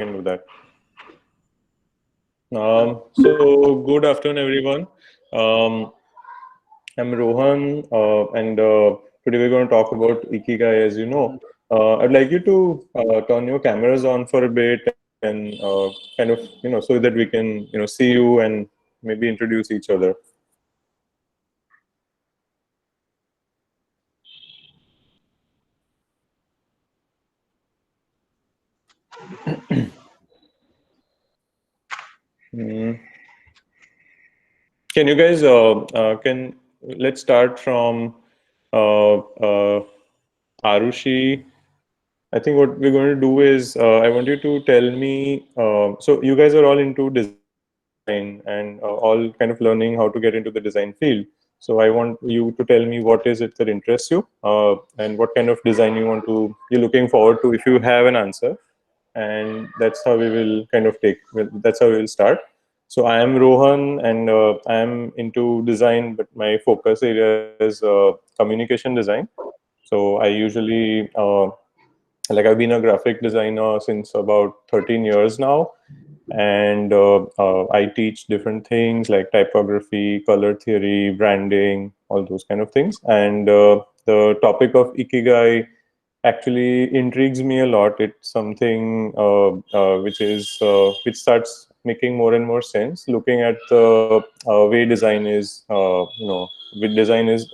can do that. So good afternoon, everyone. Um, I'm Rohan, and today we're going to talk about Ikigai. As you know, I'd like you to turn your cameras on for a bit and kind of, so that we can, see you and maybe introduce each other. Mm. Can you guys let's start from Arushi. I think what we're going to do is I want you to tell me. So you guys are all into design and all kind of learning how to get into the design field. So I want you to tell me what is it that interests you and what kind of design you're looking forward to if you have an answer. And that's how we will kind of that's how we will start. So I am Rohan, and I am into design, but my focus area is communication design. So I usually like I've been a graphic designer since about 13 years now, and I teach different things like typography, color theory, branding, all those kind of things. And the topic of Ikigai actually intrigues me a lot. It's something which starts making more and more sense looking at the way design is with design is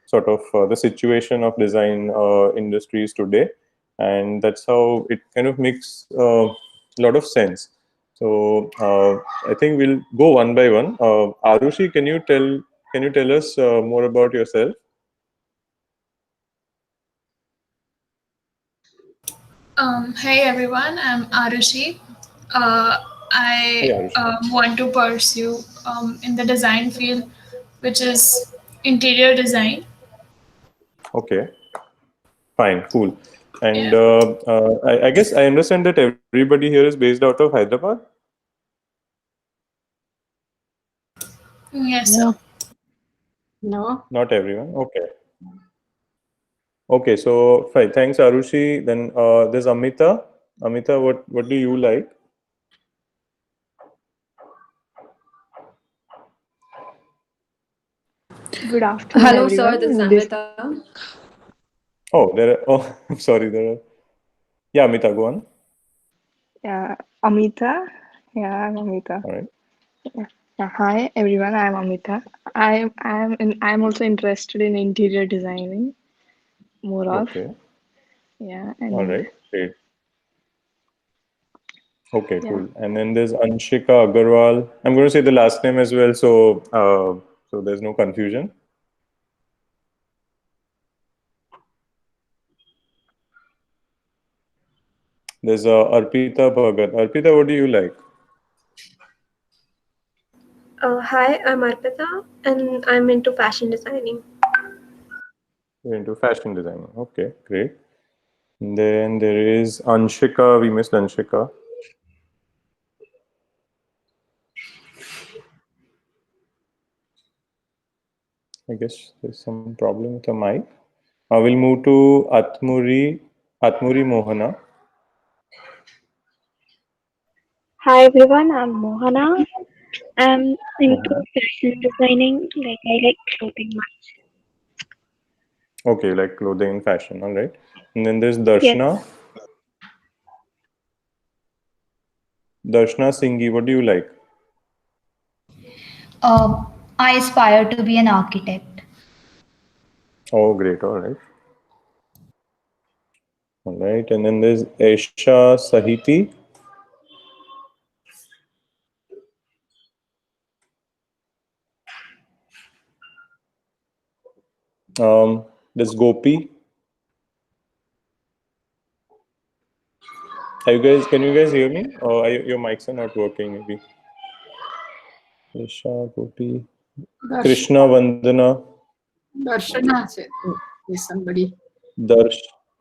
sort of the situation of design industries today, and that's how it kind of makes a lot of sense. So I think we'll go one by one. Arushi, can you tell us more about yourself? Hey everyone, I'm Arushi. Hey, I Arushi. want to pursue in the design field, which is interior design. Okay, fine, cool. Yeah. And I guess I understand that everybody here is based out of Hyderabad. Yes, sir. No, no. Not everyone. Okay. Okay, so fine. Thanks, Arushi. Then there's Amita. Amita, what do you like? Good afternoon, Hello, sir. everyone. This is This Amrita. Oh, there are. Oh, I'm sorry. There are. Yeah, Amita, go on. Amita. Yeah, I'm Amita. All right. Yeah. Yeah, hi, everyone. I'm Amita. I'm also interested in interior designing more of. Okay. Yeah, All and right. Great. Okay, yeah. cool. And then there's Anshika Agarwal. I'm going to say the last name as well, so there's no confusion. There's Arpita Bhagat. Arpita, what do you like? Hi, I'm Arpita and I'm into fashion designing. You're into fashion designing. Okay, great. And then there is Anshika. We missed Anshika. I guess there's some problem with the mic. We'll move to Atmuri Mohana. Hi everyone, I'm Mohana. I'm into Mohana. fashion designing. Like I like clothing much. Okay, you like clothing and fashion. All right. And then there's Yes. Darshana. Darshana Singhi. What do you like? Uh, I aspire to be an architect. Oh, great. All right. All right. And then there's Esha Sahiti. There's Gopi. Can you guys hear me? Or your mics are not working, maybe. Esha, Gopi. Krishna Vandana. Darshana is somebody. Darsh.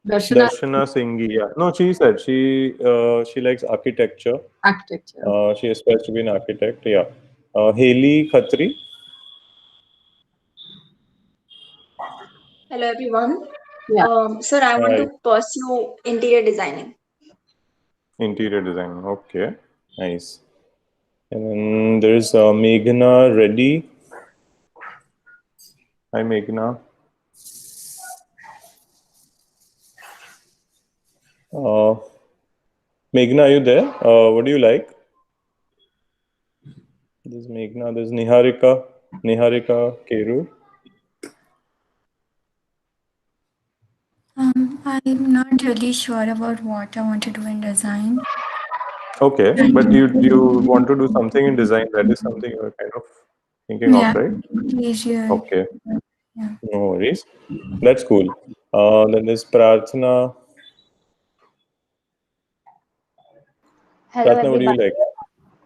Darshana Darshana Singhi. Yeah. No, she said she likes architecture. architecture. She aspires to be an architect. Yeah. Haley Khatri. Hello everyone. Yeah. Sir, I want Hi. to pursue interior designing. Interior design. Okay, nice. And then there's Meghna Reddy. Hi, Meghna. Uh, Meghna, are you there? What do you like? There's Meghna. There's Niharika. Niharika Keru. I'm not really sure about what I want to do in design. Okay, but you want to do something in design. That is something you're kind of thinking of, Yeah, right? visual. Okay, Yeah. no worries. That's cool. Then there's Prarthana. Hello Prarthana, what do you everyone. like?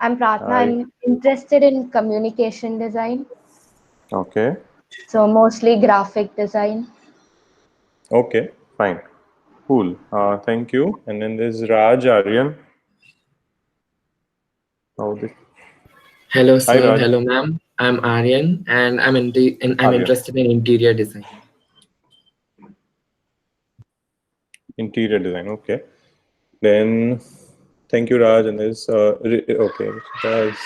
I'm Pratna. Hi. I'm interested in communication design, Okay. so mostly graphic design. Okay. Fine. Cool. Thank you. And then there's Raj Aryan. Oh, Hello, hi, sir. Raj. Hello, ma'am. I'm Aryan, and I'm Aryan. interested in interior design. Interior design. Okay. Then thank you, Raj. And there's okay. There's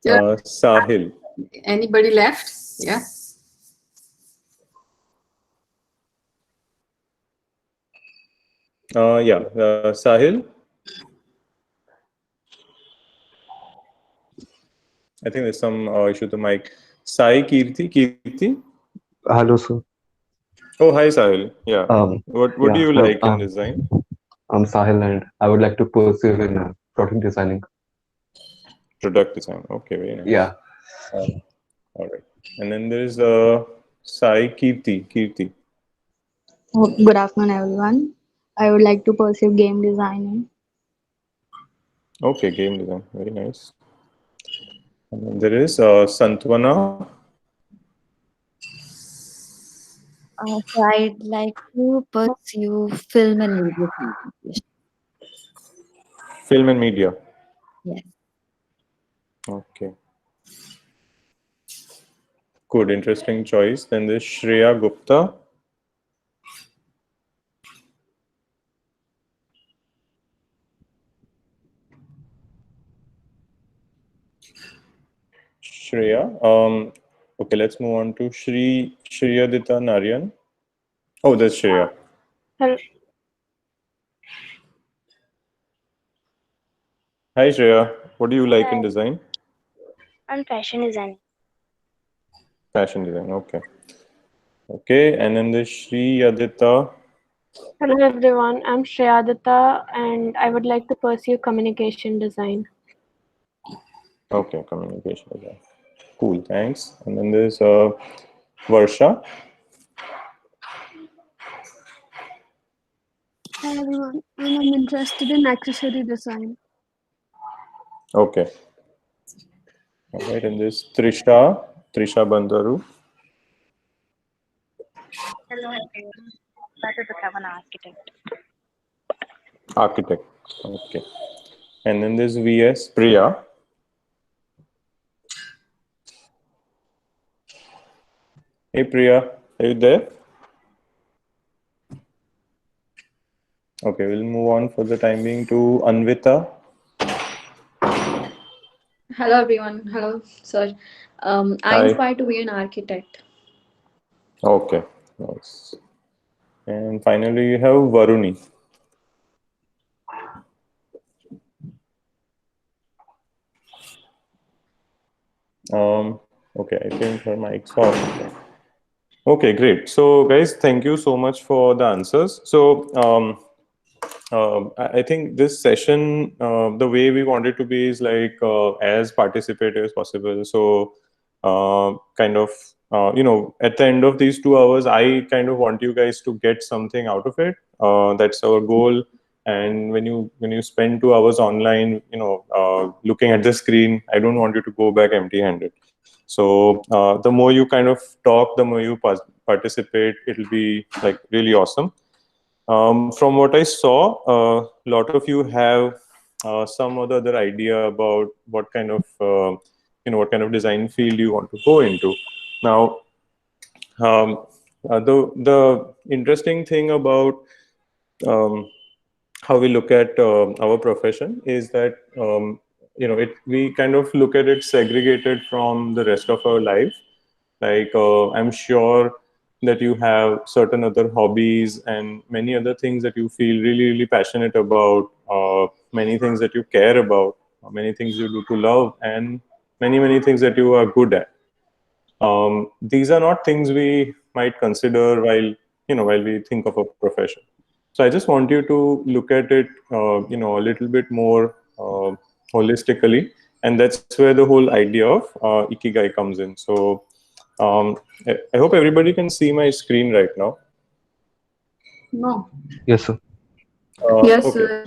Yeah. Sahil. Anybody left? Yeah. Yeah. Sahil. I think there's some issue with the mic. Sai Kirti. Kirti. Hello, sir. Oh, hi, Sahil. Yeah. What do Yeah, you hello. like in design? I'm Sahil, and I would like to pursue in product designing. Product design. Okay, very nice. Yeah. All right. And then there's Sai Kirti. Kirti. Oh, good afternoon, everyone. I would like to pursue game designing. Okay, game design. Very nice. And then there is Santwana. So I'd like to pursue film and video communication. Film and media. Yes. Okay. Good, interesting choice. Then there's Shreya Gupta. Shreya. Okay, let's move on to Shriyadita Narayan. Oh, that's Shreya. Hello. Hi, Shreya. What do you like in Hi. design? I'm fashion designing. Fashion design. Okay. Okay, and then there's Shriyadita. Hello everyone, I'm Shreyadita and I would like to pursue communication design. Okay, communication design. Cool, thanks. And then there's Varsha. Hi everyone, I'm interested in accessory design. Okay. All right, and there's Trisha Bandaru. Hello everyone. Started to become an architect. Architect. Okay. And then there's VS Priya. Hey Priya, are you there? Okay, we'll move on for the time being to Anvita. Hello everyone. Hello, sir. I Hi. inspire to be an architect. Okay, nice. And finally, you have Varuni. Okay, I think her mic's off. Okay, great. So, guys, thank you so much for the answers. So, I think this session, the way we want it to be is like as participative as possible. So, kind of, at the end of these 2 hours, I kind of want you guys to get something out of it. That's our goal. And when you spend 2 hours online, looking at the screen, I don't want you to go back empty-handed. So the more you kind of talk, the more you participate, it'll be like really awesome. From what I saw, a lot of you have some other idea about what kind of what kind of design field you want to go into. Now, the interesting thing about how we look at our profession is that we kind of look at it segregated from the rest of our life. Like I'm sure that you have certain other hobbies and many other things that you feel really passionate about, many things that you care about, many things you do to love, and many things that you are good at. These are not things we might consider while we think of a profession. So I just want you to look at it, a little bit more holistically, and that's where the whole idea of Ikigai comes in. So I hope everybody can see my screen right now. No. Yes, sir. Yes, Okay,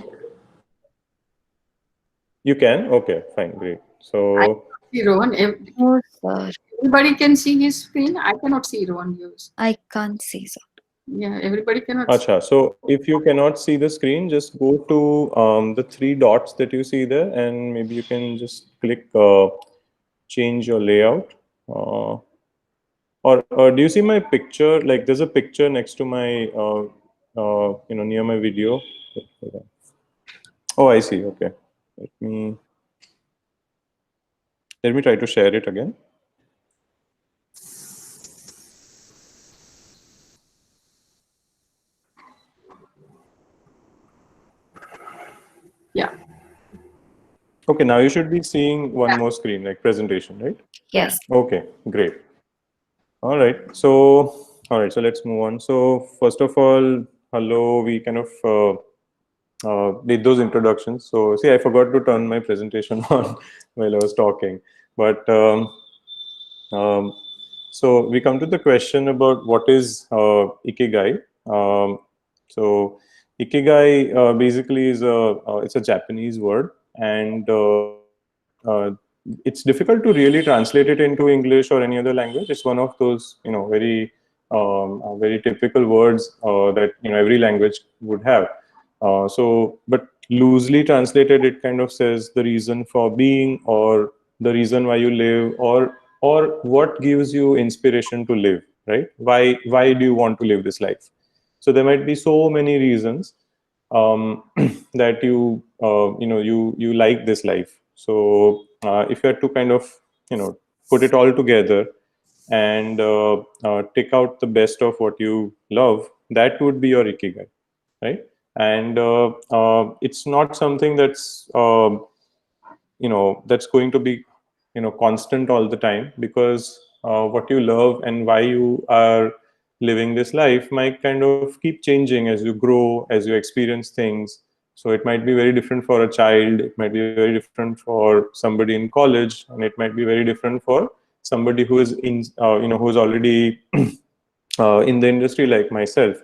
you can. Okay, fine, great. I So cannot see Rohan. No, sir. Everybody can see his screen. I cannot see Rohan yours. I can't see, sir. Yeah, everybody cannot see. Acha, so if you cannot see the screen, just go to the three dots that you see there, and maybe you can just click change your layout. Or do you see my picture? Like there's a picture next to my, near my video. Oh, I see. Okay. Let me try to share it again. Yeah. Okay, now you should be seeing one more screen, like presentation, right? Yes. Okay, great. All right. So let's move on. So first of all, hello. We kind of did those introductions. So see, I forgot to turn my presentation on while I was talking. But so we come to the question about what is Ikigai. So Ikigai basically is it's a Japanese word, and uh, it's difficult to really translate it into English or any other language. It's one of those very typical words that every language would have. But loosely translated, it kind of says the reason for being, or the reason why you live, or what gives you inspiration to live, right? Why do you want to live this life? So there might be so many reasons that you like this life. So if you had to kind of put it all together and take out the best of what you love, that would be your Ikigai, right? And it's not something that's going to be constant all the time, because what you love and why you are living this life might kind of keep changing as you grow, as you experience things. So it might be very different for a child, it might be very different for somebody in college, and it might be very different for somebody who is who's already in the industry like myself.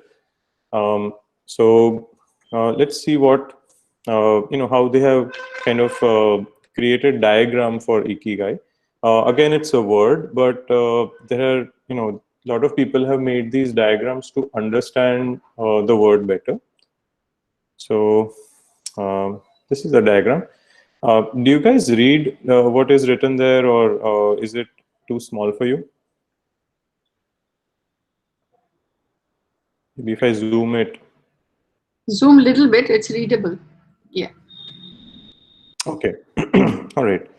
So let's see what how they have kind of created diagram for Ikigai. Again, it's a word, but there are a lot of people have made these diagrams to understand the word better. So this is a diagram. Do you guys read what is written there, or is it too small for you? Maybe if I zoom it. Zoom a little bit, it's readable. Yeah. Okay. All right.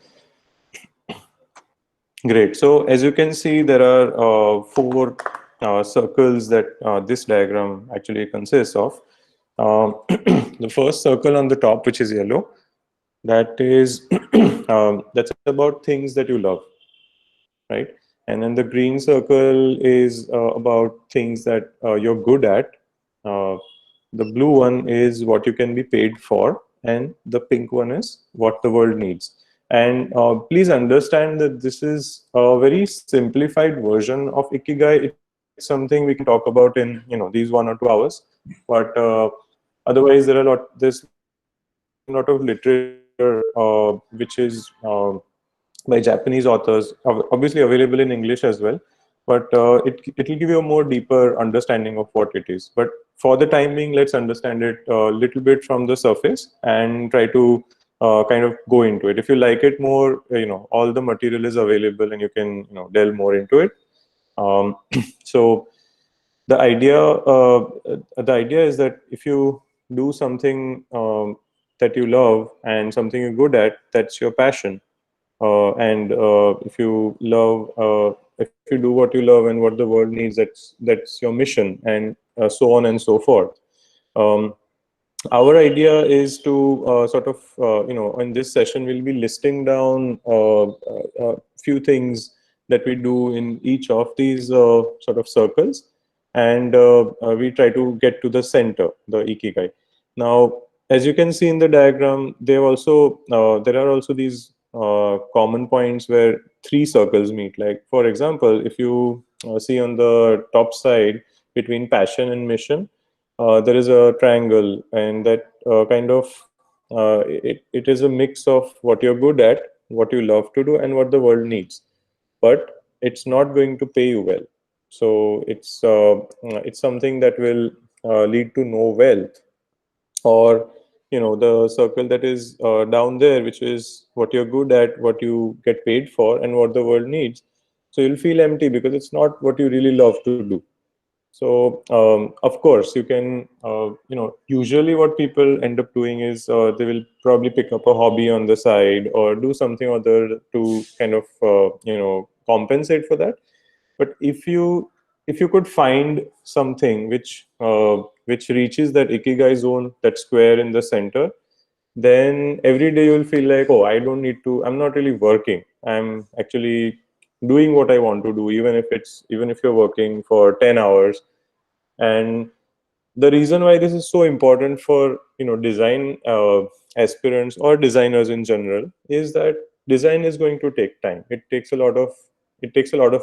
Great. So as you can see, there are four circles that this diagram actually consists of. The first circle on the top, which is yellow, that is that's about things that you love, right? And then the green circle is about things that you're good at. The blue one is what you can be paid for, and the pink one is what the world needs. And please understand that this is a very simplified version of Ikigai. It's something we can talk about in these 1 or 2 hours, but otherwise there's a lot of literature which is by Japanese authors, obviously available in English as well. But it'll give you a more deeper understanding of what it is. But for the time being, let's understand it a little bit from the surface and try to kind of go into it. If you like it more, all the material is available and you can delve more into it. So the idea is that if you do something that you love and something you're good at, that's your passion. And if you love, if you do what you love and what the world needs, that's your mission, and so on and so forth. Um, our idea is to sort of, in this session, we'll be listing down few things that we do in each of these sort of circles, and we try to get to the center, the Ikigai. Now, as you can see in the diagram, there are also these common points where three circles meet. Like, for example, if you see on the top side between passion and mission, there is a triangle, and that it is a mix of what you're good at, what you love to do, and what the world needs. But it's not going to pay you well. So it's something that will lead to no wealth. Or the circle that is down there, which is what you're good at, what you get paid for, and what the world needs. So you'll feel empty because it's not what you really love to do. So of course you can, usually what people end up doing is they will probably pick up a hobby on the side or do something other to kind of compensate for that. But if you could find something which reaches that Ikigai zone, that square in the center, then every day you'll feel like, oh, I'm not really working. I'm actually doing what I want to do, even if you're working for 10 hours. And the reason why this is so important for design aspirants or designers in general is that design is going to take time. It takes a lot of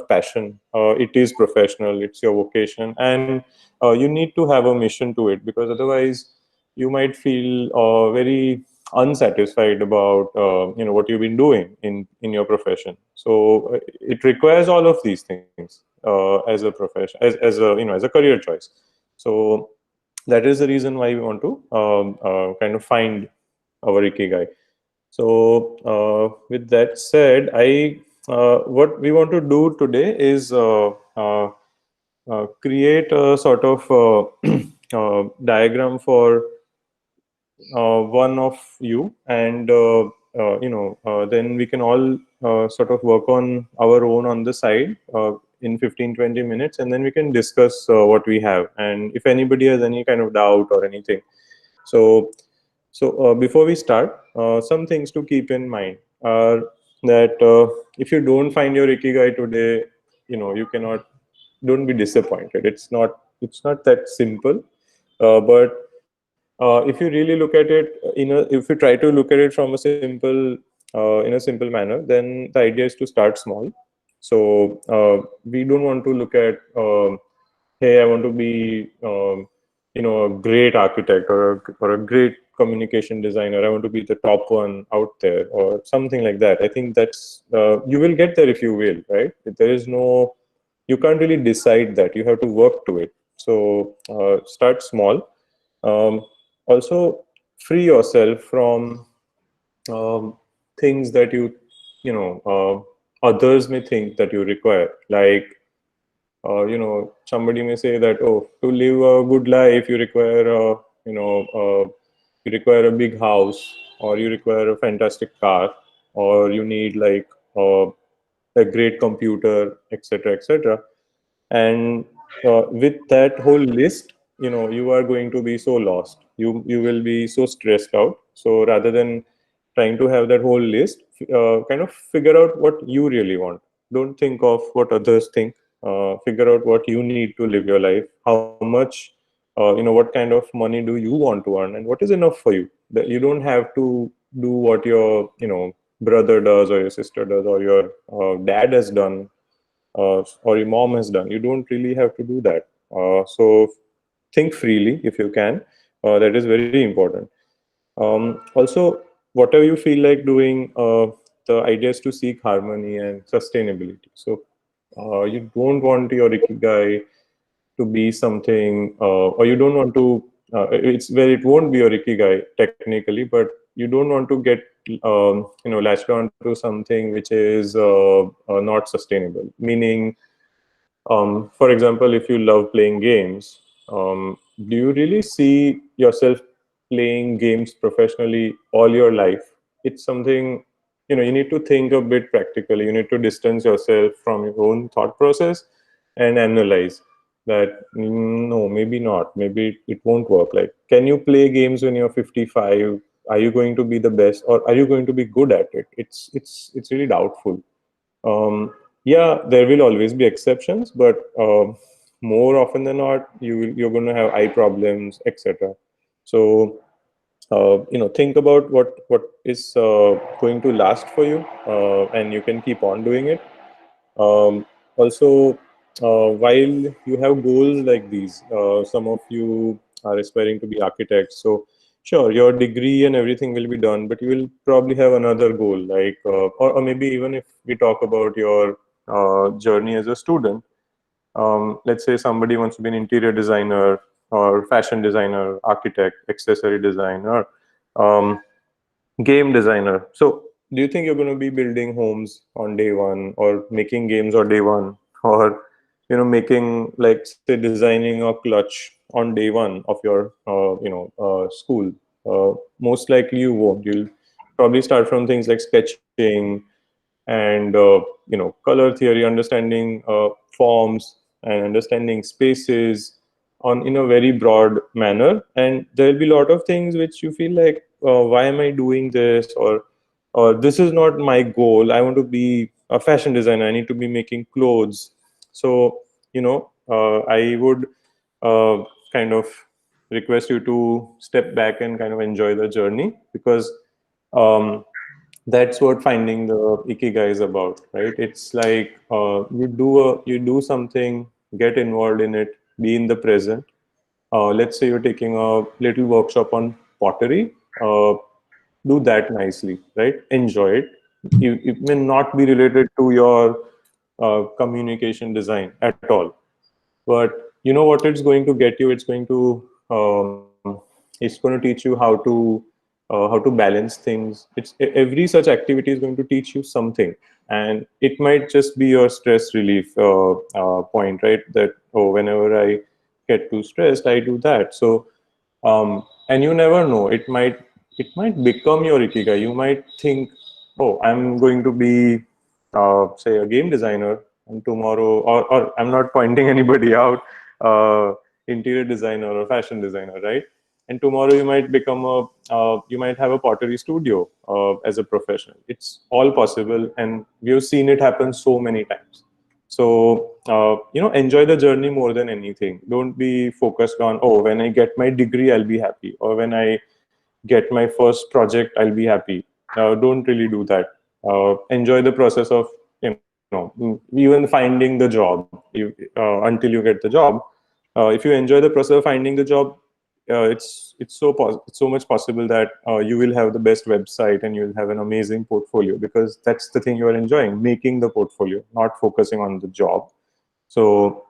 passion. It is professional, it's your vocation, and you need to have a mission to it, because otherwise you might feel very unsatisfied about what you've been doing in your profession. So it requires all of these things as a profession, as a as a career choice. So that is the reason why we want to kind of find our Ikigai. So with that said, what we want to do today is create a sort of diagram for one of you, and then we can all sort of work on our own on the side in 15-20 minutes, and then we can discuss what we have, and if anybody has any kind of doubt or anything. So before we start, some things to keep in mind are that if you don't find your Ikigai today, you cannot, don't be disappointed. It's not that simple. But if you really look at it if you try to look at it from a simple in a simple manner, then the idea is to start small. So we don't want to look at hey, I want to be a great architect, or a great communication designer. I want to be the top one out there, or something like that. I think that's you will get there if you will, right? There is no, you can't really decide that. You have to work to it. So start small. Also, free yourself from things that others may think that you require. Like somebody may say that, oh, to live a good life you require you require a big house, or you require a fantastic car, or you need like a great computer, etc., etc. And with that whole list, you are going to be so lost. You will be so stressed out. So rather than trying to have that whole list, kind of figure out what you really want. Don't think of what others think. Figure out what you need to live your life, how much what kind of money do you want to earn, and what is enough for you. That you don't have to do what your brother does, or your sister does, or your dad has done, or your mom has done. You don't really have to do that. So think freely if you can. That is very important. Also, whatever you feel like doing, the idea is to seek harmony and sustainability. So you don't want your Ikigai to be something, or you don't want to, it's where it won't be your Ikigai technically, but you don't want to get latched onto something which is not sustainable. Meaning, for example, if you love playing games, do you really see yourself playing games professionally all your life, it's something, you need to think a bit practically. You need to distance yourself from your own thought process and analyze that, no, maybe not, maybe it won't work. Like, can you play games when you're 55? Are you going to be the best, or are you going to be good at it? It's really doubtful. Yeah, there will always be exceptions, but more often than not, you're going to have eye problems, etc. So think about what is going to last for you, and you can keep on doing it. Also, while you have goals like these, some of you are aspiring to be architects. So, sure, your degree and everything will be done, but you will probably have another goal, like, or maybe even if we talk about your journey as a student, let's say somebody wants to be an interior designer or fashion designer, architect, accessory designer, um, game designer. So, do you think you're going to be building homes on day one, or making games on day one, or making, like, say, designing a clutch on day one of your school? Most likely you won't. You'll probably start from things like sketching and color theory, understanding forms and understanding spaces on in a very broad manner. And there will be a lot of things which you feel like, why am I doing this, or this is not my goal. I want to be a fashion designer, I need to be making clothes. So I would kind of request you to step back and kind of enjoy the journey, because um, that's what finding the ikigai is about, right? It's like, you do something, get involved in it, be in the present. Let's say you're taking a little workshop on pottery. Do that nicely, right? Enjoy it. It may not be related to your communication design at all, but you know what it's going to get you. It's going to teach you how to balance things. Every such activity is going to teach you something, and it might just be your stress relief point, right? That, oh, whenever I get too stressed, I do that. So and you never know, it might become your ikigai. You might think, oh, I'm going to be say a game designer, and tomorrow, or I'm not pointing anybody out, uh, interior designer or fashion designer, right? And tomorrow you might become you might have a pottery studio as a professional. It's all possible, and we have seen it happen so many times. So enjoy the journey more than anything. Don't be focused on, oh, when I get my degree I'll be happy, or when I get my first project I'll be happy. Don't really do that. Enjoy the process of, even finding the job. Until you get the job, if you enjoy the process of finding the job, it's so much possible that you will have the best website and you'll have an amazing portfolio, because that's the thing you are enjoying, making the portfolio, not focusing on the job. So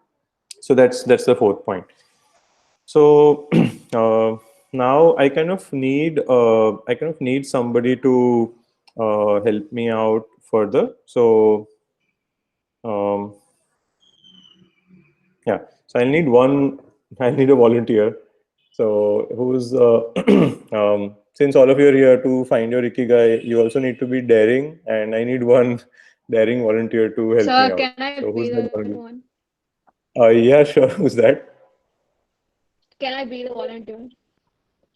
that's the fourth point. So now I kind of need somebody to help me out further. So um, yeah, so I need a volunteer. So who's since all of you are here to find your ikigai, you also need to be daring, and I need one daring volunteer to help me Sir, out. can I So be who's that the going to be? one? Yeah, sure. Who's that? Can I be the volunteer?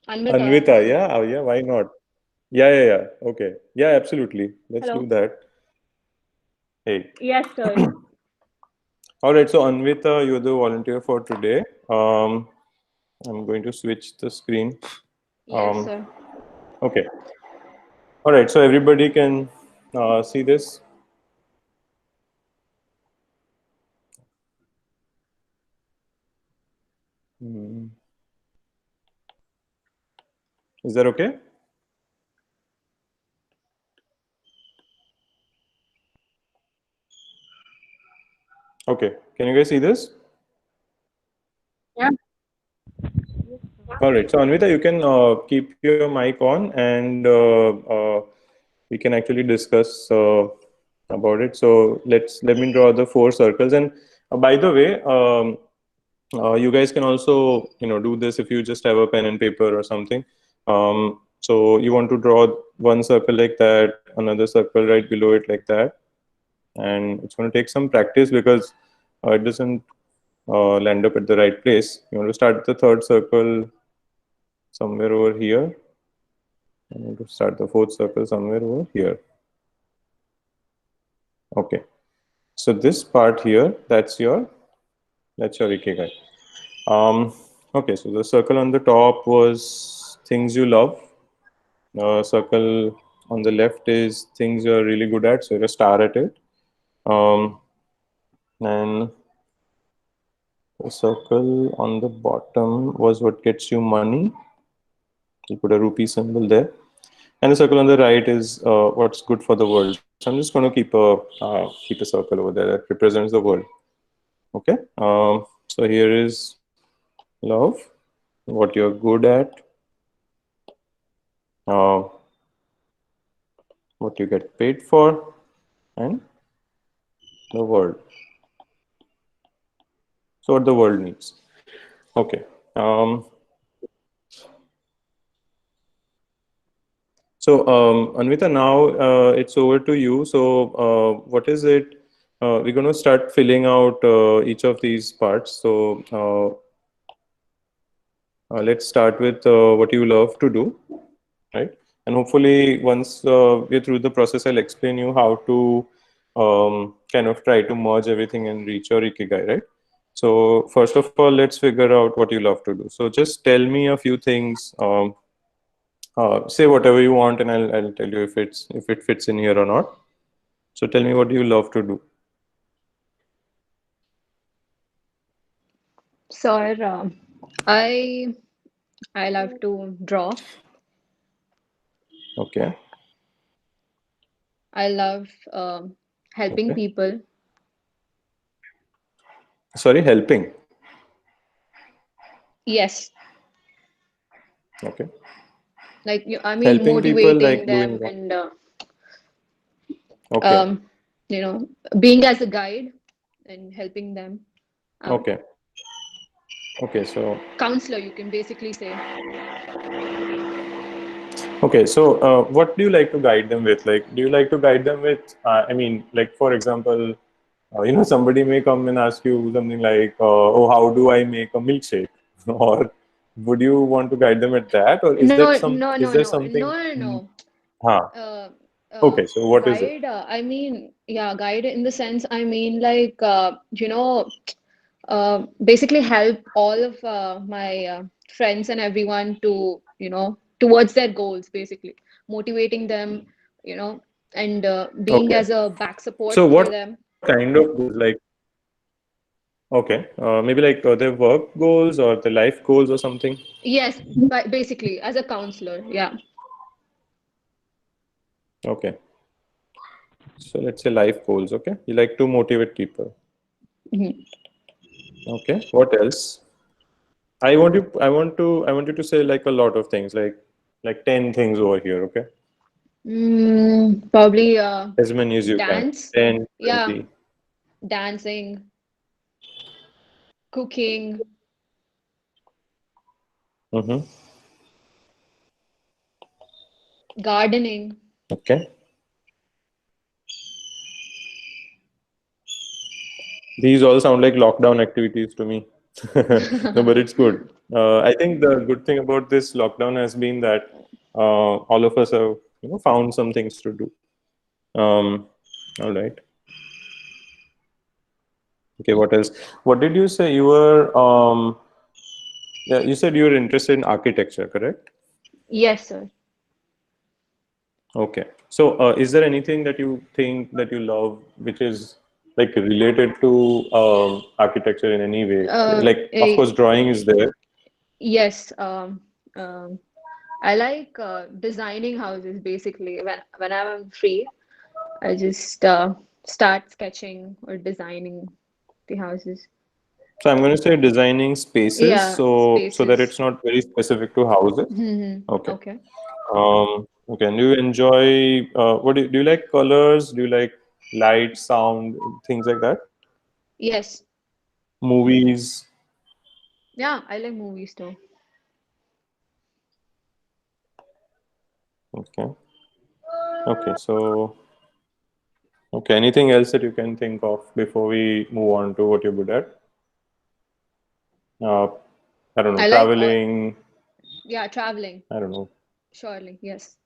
Anvita. Anvita. Yeah. Oh, yeah. Why not? Yeah, yeah, yeah. Okay. Yeah, absolutely. Let's do Hello. that. Hey. Yes, sir. All right. So Anvita, you're the volunteer for today. I'm going to switch the screen. Yes, Um, sir. okay. All right. So everybody can see this. Hmm. Is that okay? Okay. Can you guys see this? Yeah. All right. So Anvita, you can keep your mic on, and we can actually discuss about it. So let me draw the four circles. And by the way, you guys can also do this if you just have a pen and paper or something. So you want to draw one circle like that, another circle right below it like that, and it's going to take some practice because it doesn't land up at the right place. You want to start the third circle somewhere over here. You want to start the fourth circle somewhere over here. Okay. So this part here, that's your Ikigai. Okay, so the circle on the top was things you love. Circle on the left is things you're really good at, so you're a star at it. And the circle on the bottom was what gets you money. You put a rupee symbol there. And the circle on the right is what's good for the world. So I'm just going to keep a circle over there that represents the world. Okay. So here is love, what you're good at, uh, what you get paid for, and the world. So what the world needs. Okay. So Anvita, now it's over to you. So what is it? We're going to start filling out each of these parts. So let's start with what you love to do, right? And hopefully once we're through the process, I'll explain you how to kind of try to merge everything and reach your Ikigai, right? So first of all, let's figure out what you love to do. So just tell me a few things. Say whatever you want, and I'll tell you if it fits in here or not. So tell me, what do you love to do? Sir, I love to draw. Okay. I love helping Okay. people. Sorry, helping. Yes, Okay. like I mean Helping people motivating like doing them what? and Okay. you know, being as a guide and helping them out. Okay. Okay. So Counselor, you can basically say. okay. So what do you like to guide them with? Like, do you like to guide them with? I mean, like for example, somebody may come and ask you something like, "Oh, how do I make a milkshake?" Or would you want to guide them at that, or is No, that no, is no, there no, something? no, no, no. Huh. Uh, Okay. So what is it? guide, I mean, yeah, guide in the sense, I mean, like, basically help all of my friends and everyone to, towards their goals, basically, motivating them, and being Okay. as a back So support for what them. kind of goals? Like, okay, maybe like their work goals or their life goals or something. Yes, basically, as a counselor, yeah. Okay. So let's say life goals. Okay. You like to motivate people. Mhm. Okay. What else? I want you to say like a lot of things, like 10 things over here. Okay. Probably As many as you can. dance, 10, yeah, 20. dancing, cooking. Mm-hmm. Gardening. Okay. These all sound like lockdown activities to me. No, but it's good. I think the good thing about this lockdown has been that all of us have found some things to do. All right. Okay. What else? What did you say? You were yeah, you said you were interested in architecture, correct? Yes, sir. Okay. So is there anything that you think that you love which is like related to architecture in any way? Like, of Eh, course, drawing is there. yes. I like designing houses basically. When I'm free, I just start sketching or designing the houses. So I'm going to say designing spaces, Yeah, so that it's spaces. not very specific to houses. Okay. Okay. Okay. And do you enjoy what do you like colors? Do you like light, sound, things like that? Yes. Movies. Yeah, I like movies too. Okay. Okay. So, okay. Anything else that you can think of before we move on to what you're good at? Uh, I don't know, I like, traveling. yeah, traveling. I don't know. Surely, yes.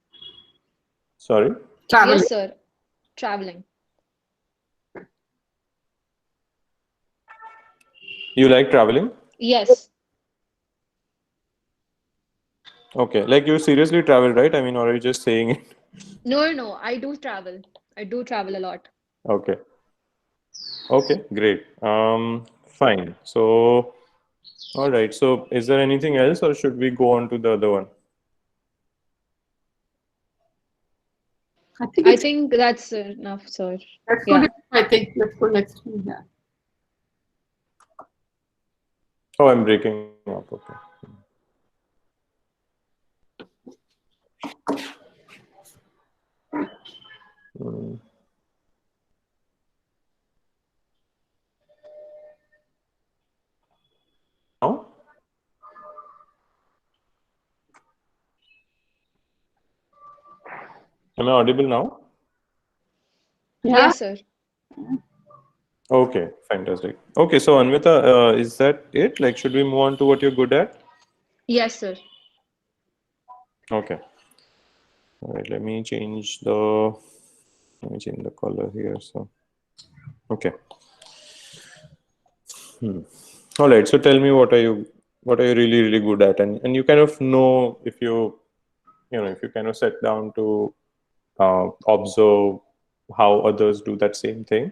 Sorry. Yes, Traveling. sir. Traveling. You like traveling? Yes. Okay. Like you seriously travel, right? I mean, or are you just saying it? No, no, I do travel. I do travel a lot. Okay. Okay. Great. Fine. So, all right. So, is there anything else, or should we go on to the other one? I think I it's think that's enough, sir. let's go Yeah. next. I think let's go next one. Yeah. Oh, I'm breaking up. Okay. Hmm. Now, am I audible now? Yeah. Yes, sir. Okay, fantastic. Okay, so Anvita, is that it? Like, should we move on to what you're good at? Yes, sir. Okay. All right, let me change the color here. So, okay. Hmm. All right. So tell me, what are you really, really good at? And you kind of know if if you kind of sit down to observe how others do that same thing.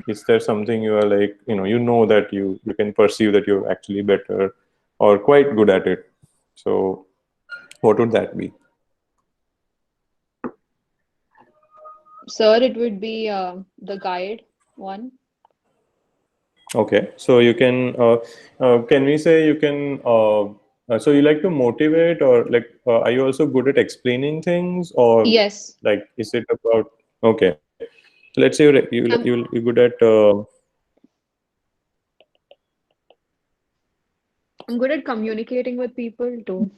Is there something you are like, that you can perceive that you're actually better or quite good at it? So what would that be? Sir, it would be the guide one. Okay, so can we say you can, so you like to motivate, or like, are you also good at explaining things, or Yes. like, is it about, okay. So let's say I'm you're good at, I'm good at communicating with people too.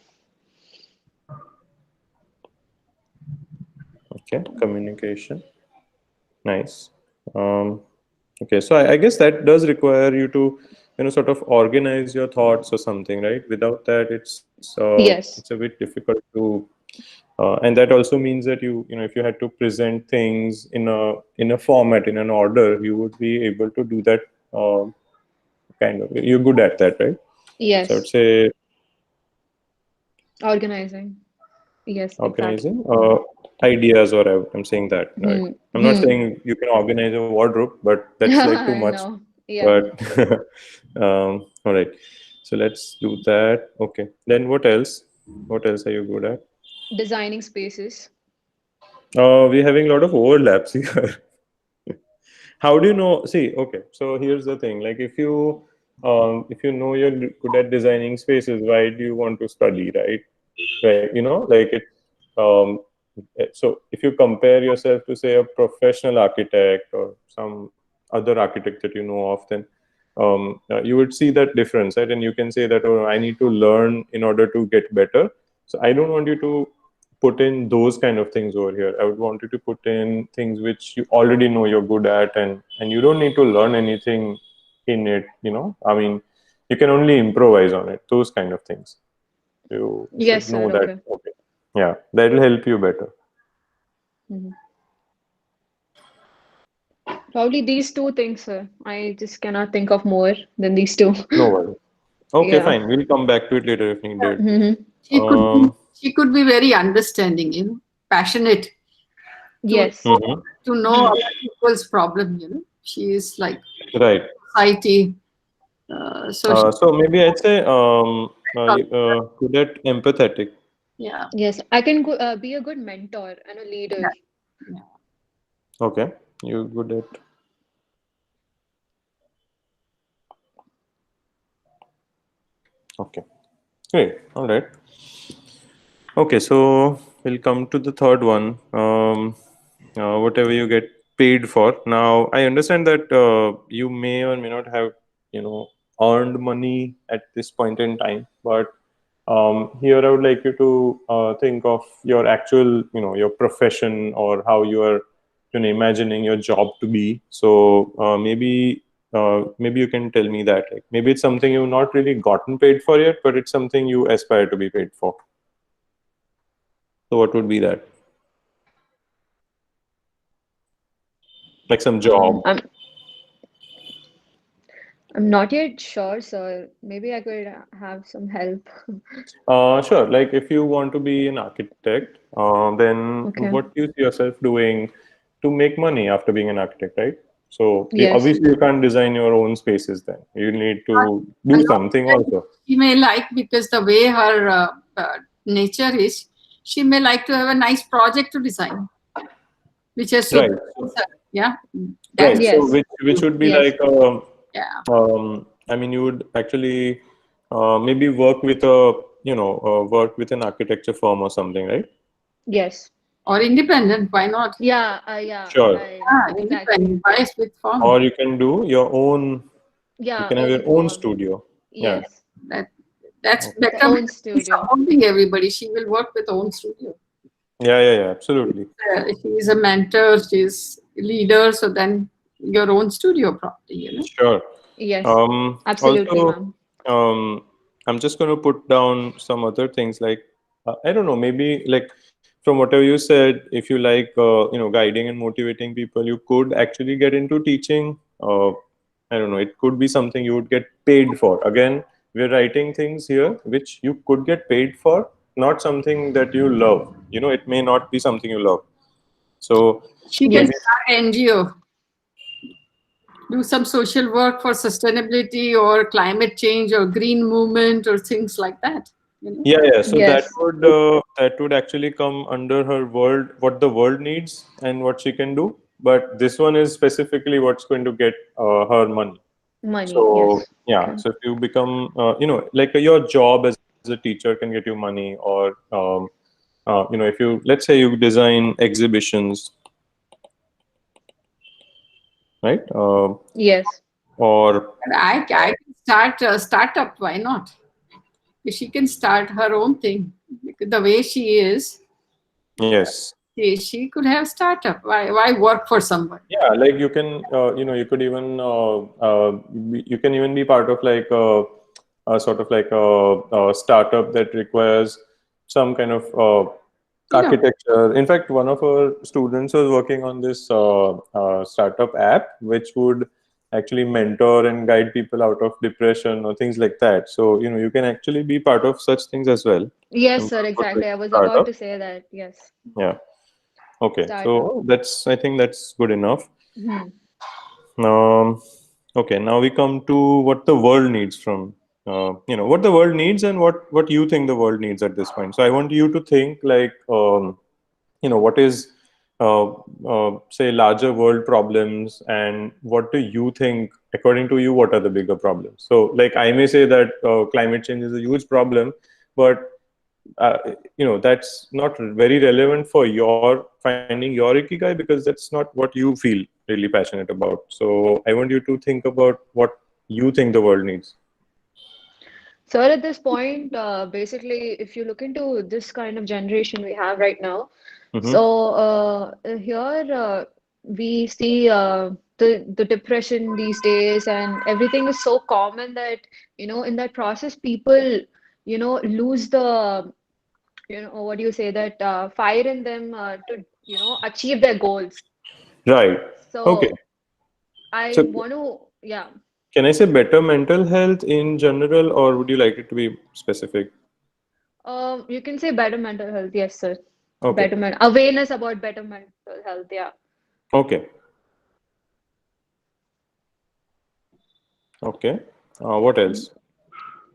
okay, communication. Nice. Um, okay, so I guess that does require you to, sort of organize your thoughts or something, right? Without that, it's a Yes. bit difficult to, and that also means that if you had to present things in a format, in an order, you would be able to do that. Kind of, you're good at that, right? So I would Yes. say Organizing. Yes, exactly. organizing ideas, or I'm saying that, right? Hmm. I'm not Hmm. saying you can organize a wardrobe, but that's like too much. No. Yeah. But all right, so let's do that. Okay, then what else are you good at? Designing spaces. We're having a lot of overlaps here. How do you know? See, okay, so here's the thing. Like, if you know you're good at designing spaces, why do you want to study, right? Right, like it. Um, so if you compare yourself to, say, a professional architect or some other architect that you know of, then you would see that difference, right? And you can say that, oh, I need to learn in order to get better. So I don't want you to put in those kind of things over here. I would want you to put in things which you already know you're good at, and you don't need to learn anything in it. I mean, you can only improvise on it. Those kind of things. You should Yes, know sir. that. Okay. Okay. Yeah, that will help you better. Mhm. Probably these two things, sir. I just cannot think of more than these two. No worries. Okay, Yeah. fine. We'll come back to it later if needed. Hmm. Um, She could be very understanding, passionate to Yes. know, mhm. to know other people's problem. She is like Right. society. So she, So maybe I'd say good at empathetic. yeah, Yes. I can be a good mentor and a leader. yeah, yeah. Okay. You good at. Okay. Great. All right. Okay. So we'll come to the third one. Whatever you get paid for. Now, I understand that you may or may not have, earned money at this point in time, but Here I would like you to think of your actual, your profession, or how you are, imagining your job to be. So maybe you can tell me that, like, maybe it's something you've not really gotten paid for yet, but it's something you aspire to be paid for. So what would be that? Like some job. I'm not yet sure, sir. Maybe I could have some help. Sure. Like if you want to be an architect, then Okay. what do you see yourself doing to make money after being an architect, right? So Yes. obviously you can't design your own spaces then. You need to do something also. She may like, because the way her nature is, she may like to have a nice project to design, which has Right. yeah. Right. Yes. So which would be Yes. like, Yeah. I mean, you would actually maybe work with work with an architecture firm or something, right? Yes. Or independent, why not? Yeah. Sure. Exactly. Independent, bias with firm. Or you can do your own. You Yeah. can have Own your own firm. studio. Yeah. Yes. That's Okay. better. Own She's studio. supporting everybody. She will work with own studio. Yeah. Absolutely. She is a mentor. She's a leader. So then your own studio property. Sure. Yes. Absolutely, Also, ma'am. I'm just going to put down some other things, like I don't know, maybe like from whatever you said, if you like guiding and motivating people, you could actually get into teaching. I don't know, it could be something you would get paid for. Again, we're writing things here which you could get paid for, not something that you love. It may not be something you love. So She can maybe. start NGO, do some social work for sustainability or climate change or green movement or things like that. Yeah. So Yes. that would actually come under her world, what the world needs and what she can do. But this one is specifically what's going to get her money. Money. So Yes. yeah. Okay. So if you become, like your job as a teacher can get you money, or if you, let's say you design exhibitions, right? Yes. Or And I can start a startup. Why not? If she can start her own thing, because the way she is, yes. she could have startup. Why work for someone? Yeah, like you can, you could even, you can even be part of like a sort of like a startup that requires some kind of architecture. In fact, one of our students was working on this startup app, which would actually mentor and guide people out of depression or things like that. So, you can actually be part of such things as well. Yes, And sir. put like Exactly. I a was about startup. to say that. Yes. Yeah. Okay. Startup. So I think that's good enough. Hmm. Um, okay, now we come to what the world needs from, what the world needs and what you think the world needs at this point. So I want you to think like, what is, say, larger world problems, and what do you think, according to you, what are the bigger problems? So, like, I may say that climate change is a huge problem, but that's not very relevant for your finding your ikigai, because that's not what you feel really passionate about. So I want you to think about what you think the world needs. So at this point, basically, if you look into this kind of generation we have right now, Mm-hmm. so here we see the depression these days, and everything is so common that in that process, people lose the what do you say, that fire in them to achieve their goals. Right. Okay. So I So want to, yeah. can I say better mental health in general, or would you like it to be specific? You can say better mental health, yes, sir. Okay. Better awareness about better mental health, yeah. Okay. Okay. What else?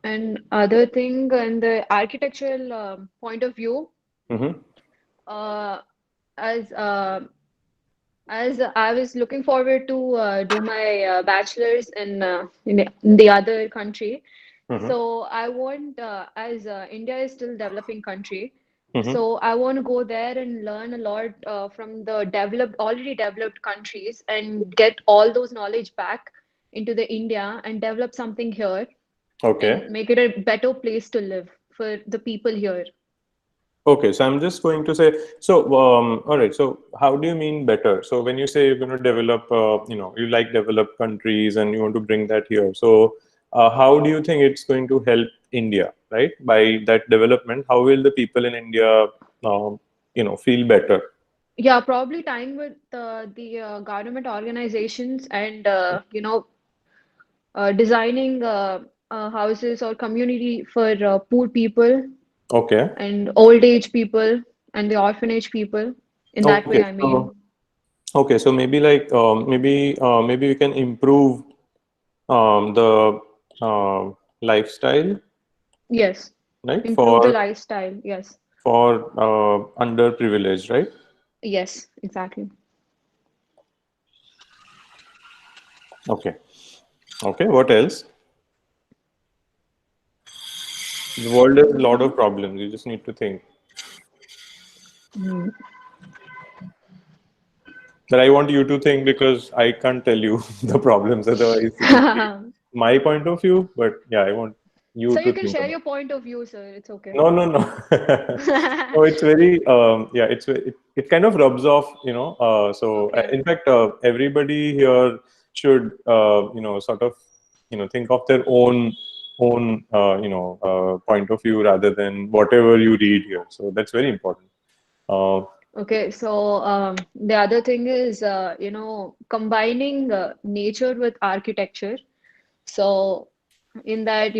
And other thing, in the architectural point of view, Mm-hmm. uh, as as I was looking forward to do my bachelor's in the other country, Mm-hmm. so I want as India is still developing country, Mm-hmm. so I want to go there and learn a lot from the already developed countries and get all those knowledge back into the India and develop something here Okay. and make it a better place to live. for the people here. Okay, so I'm just going to say, so all right, so how do you mean better? So when you say you're going to develop, you like developed countries and you want to bring that here, so how do you think it's going to help India, right? By that development, how will the people in India, feel better? Yeah, probably tying with the government organizations and designing houses or community for poor people Okay, and old age people and the orphanage people. In that okay, way, I so mean, okay, so maybe like maybe we can improve the lifestyle, yes, right, improve the for lifestyle. Yes, underprivileged, right? yes, exactly. Okay. Okay. What else? The world has a lot of problems. You just need to think. Mm. But I want you to think because I can't tell you the problems. Otherwise, it will be my point of view. But yeah, I want you So you to can think share about. your point of view, sir. It's okay. No, no, no. No, it's very yeah. It kind of rubs off, So Okay. in fact, everybody here should sort of think of their own point of view rather than whatever you read here. So that's very important. Uh, Okay, so the other thing is, combining nature with architecture. So in that,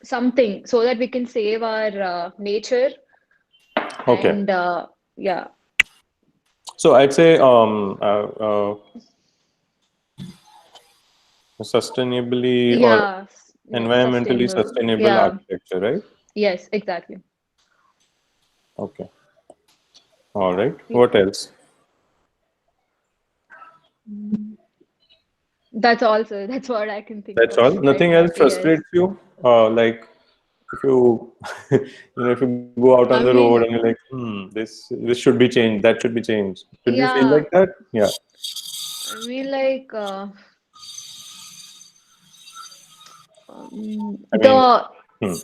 something so that we can save our nature okay. and yeah, So I'd say sustainably or yeah, environmentally sustainable. sustainable Yeah, architecture, right? yes, exactly. Okay. All right. What else? Mm. That's also that's what I can think That's of all. right Nothing now. else Yes. frustrates you. Like if you, if you go out on the I road and mean, you're like, this should be changed. That should be changed. Should you feel yeah, like that? Yeah. I mean like I mean, the hmm.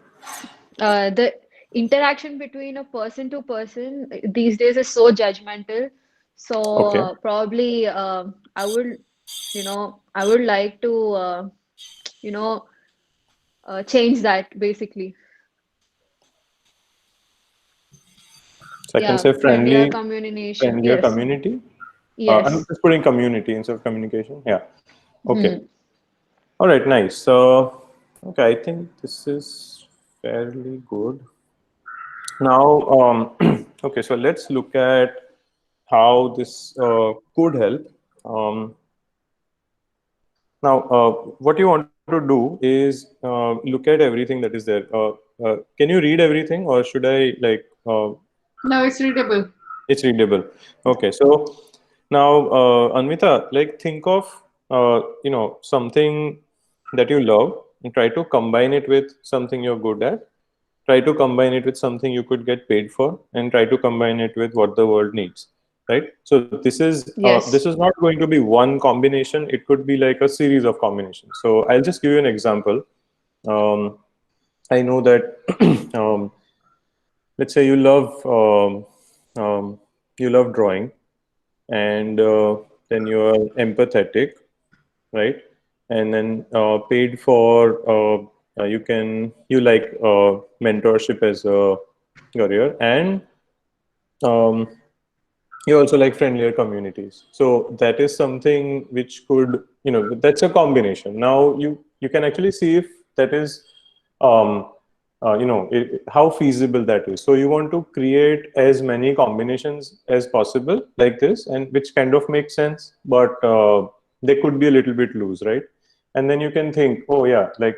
the interaction between a person to person these days is so judgmental. So Okay. probably I would like to you know change that basically. So I can Yeah, say friendlier friendly, communication. friendlier Yes, community. I'm yes. just putting community instead of communication. Yeah. Okay. Hmm. All right. Nice. So, okay, I think this is fairly good. Now, okay, so let's look at how this could help. Um, Now, what you want to do is look at everything that is there. Can you read everything, or should I like? No, it's readable. It's readable. Okay, so now, Anvita, like think of something that you love and try to combine it with something you're good at. Try to combine it with something you could get paid for, and try to combine it with what the world needs. Right. So this is Yes. not going to be one combination. It could be like a series of combinations. So I'll just give you an example. Um, I know that let's say you love drawing, and then you are empathetic, right? And then paid for you like mentorship as a career, and um, you also like friendlier communities. So that is something which could, that's a combination. Now you can actually see if that is um, how feasible that is. So you want to create as many combinations as possible like this, and which kind of makes sense, but they could be a little bit loose, right? And then you can think, oh yeah, like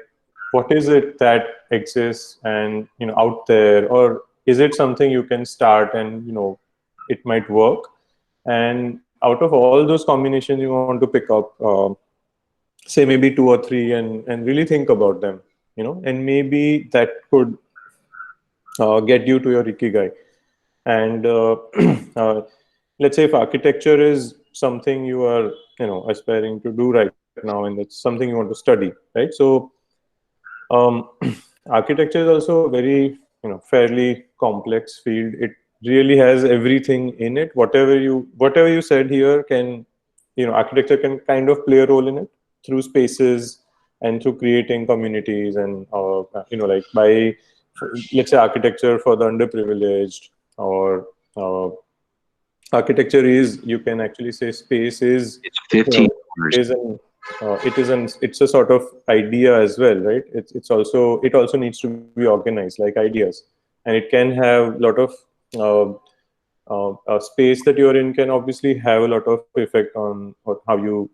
what is it that exists and out there, or is it something you can start and it might work? And out of all those combinations, you want to pick up say maybe two or three, and really think about them, and maybe that could get you to your ikigai. And let's say if architecture is something you are aspiring to do right now, and it's something you want to study, right? So um, architecture is also a very, fairly complex field. It really has everything in it. Whatever you said here can, architecture can kind of play a role in it through spaces and through creating communities and, like by, let's say, architecture for the underprivileged, or architecture is, you can actually say, space is, It's 15 hours. It's a sort of idea as well, right? It also needs to be organized like ideas, and it can have a lot of, space that you're in can obviously have a lot of effect on how your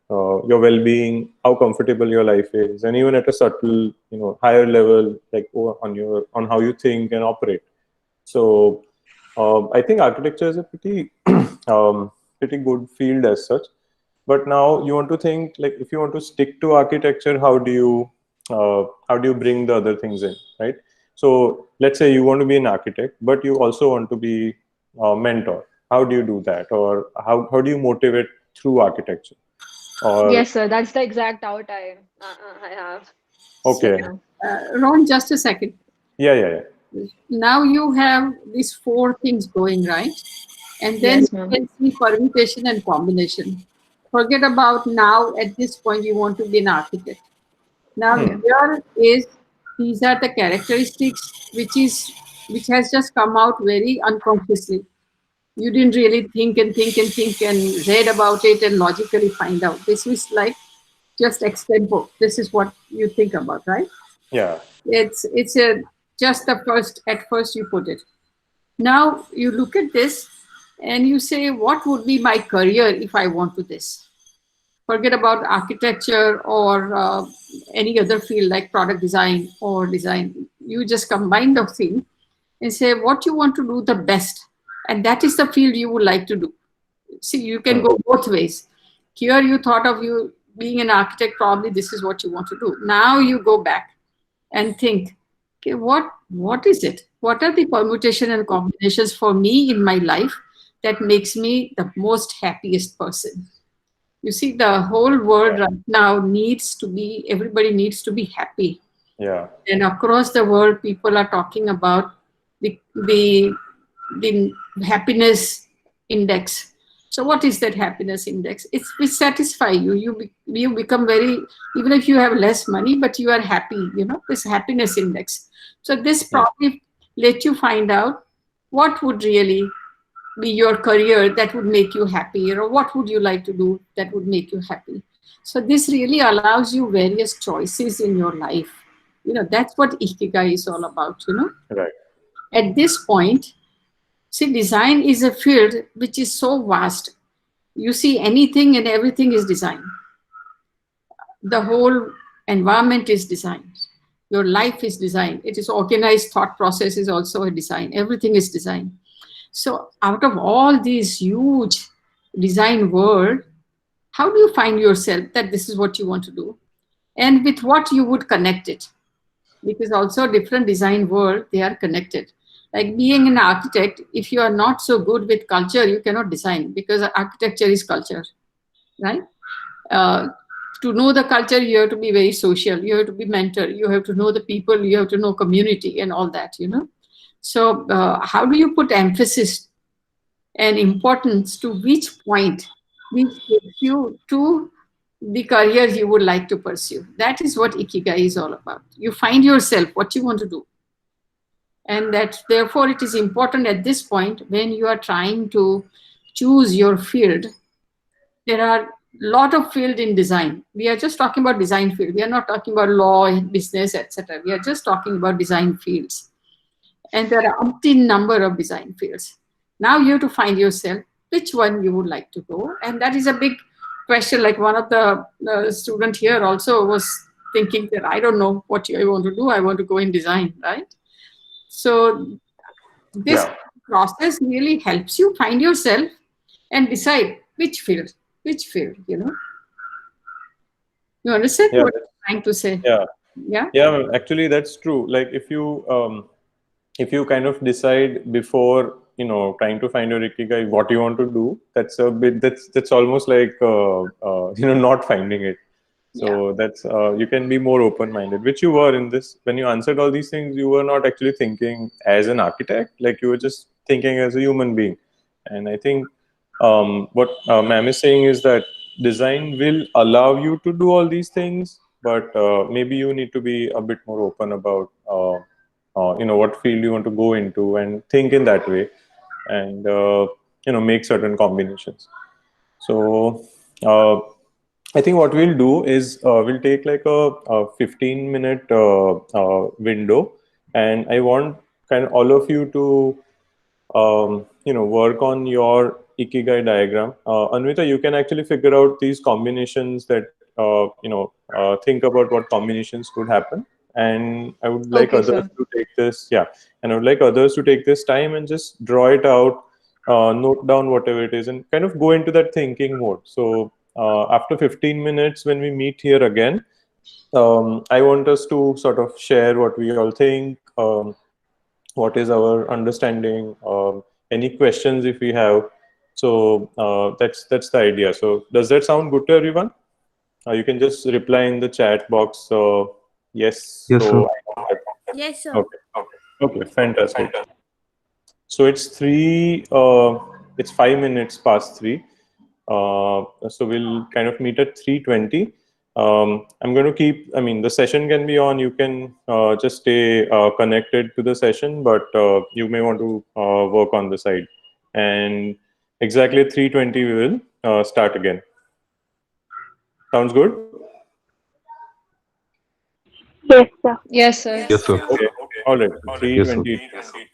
well-being, how comfortable your life is, and even at a subtle, higher level, like on how you think and operate. So I think architecture is a pretty good field as such. But now you want to think, like, if you want to stick to architecture, how do you bring the other things in, right? So let's say you want to be an architect, but you also want to be a mentor. How do you do that, or how do you motivate through architecture? Or Yes, sir. That's the exact doubt I have. okay, Ron, just a second. yeah. Now you have these 4 things going, right? And then Yes, you ma'am. can see permutation and combination. Forget about now, at this point, you want to be an architect. Now, here is, these are the characteristics which has just come out very unconsciously. You didn't really think and read about it and logically find out. This is like just extempo. This is what you think about, right? Yeah. It's a just the first, at first you put it. Now you look at this and you say, what would be my career if I want to this? Forget about architecture or any other field like product design or design. You just combine the thing and say what you want to do the best. And that is the field you would like to do. See, you can go both ways. Here you thought of you being an architect, probably this is what you want to do. Now you go back and think, okay, what is it? What are the permutation and combinations for me in my life that makes me the most happiest person? You see, the whole world right now everybody needs to be happy. Yeah. And across the world, people are talking about the happiness index. So what is that happiness index? It's which satisfy you. You become very, even if you have less money, but you are happy, this happiness index. So this probably let you find out what would really be your career that would make you happy, or what would you like to do that would make you happy. So this really allows you various choices in your life. That's what Ikigai is all about. Right. At this point, see, design is a field which is so vast. You see, anything and everything is design. The whole environment is designed. Your life is designed. It is organized. Thought process is also a design. Everything is design. So out of all these huge design world, how do you find yourself that this is what you want to do? And with what you would connect it? Because also different design world, they are connected. Like being an architect, if you are not so good with culture, you cannot design, because architecture is culture, right? To know the culture, you have to be very social. You have to be mentor. You have to know the people. You have to know community and all that, So how do you put emphasis and importance to which point which takes you to the career you would like to pursue? That is what Ikigai is all about. You find yourself, what you want to do. And that therefore it is important at this point when you are trying to choose your field. There are a lot of field in design. We are just talking about design field. We are not talking about law, business, etc. We are just talking about design fields. And there are umpteen number of design fields. Now you have to find yourself which one you would like to go. And that is a big question. Like one of the student here also was thinking that I don't know what I want to do. I want to go in design, right? So this process really helps you find yourself and decide which field, You understand what I'm trying to say? Yeah, actually that's true. Like if you kind of decide before, trying to find your Ikigai, what you want to do, that's almost like not finding it. Yeah. So that's you can be more open-minded, which you were in this. When you answered all these things, you were not actually thinking as an architect, like you were just thinking as a human being. And I think what ma'am is saying is that design will allow you to do all these things, but maybe you need to be a bit more open about what field you want to go into and think in that way, and make certain combinations. So I think what we'll do is we'll take like a 15-minute window, and I want kind of all of you to work on your Ikigai diagram. Anvita, you can actually figure out these combinations that think about what combinations could happen. And I would like Okay, others sir. to take this, yeah, and I would like others to take this time and just draw it out, note down whatever it is, and kind of go into that thinking mode. So after 15 minutes, when we meet here again, I want us to sort of share what we all think. What is our understanding, any questions if we have. So that's the idea. So does that sound good to everyone? You can just reply in the chat box, yes. Yes, sir. So Yes, sir. okay, okay, fantastic. So it's 5 minutes past 3. So we'll kind of meet at 3:20. I'm going to keep, I mean, the session can be on. You can just stay connected to the session, but you may want to work on the side. And exactly at 3:20, we will start again. Sounds good? Yes, sir. Yes, sir. Yes, sir. Okay. All right. Yes, sir. 3:20. Yes, sir.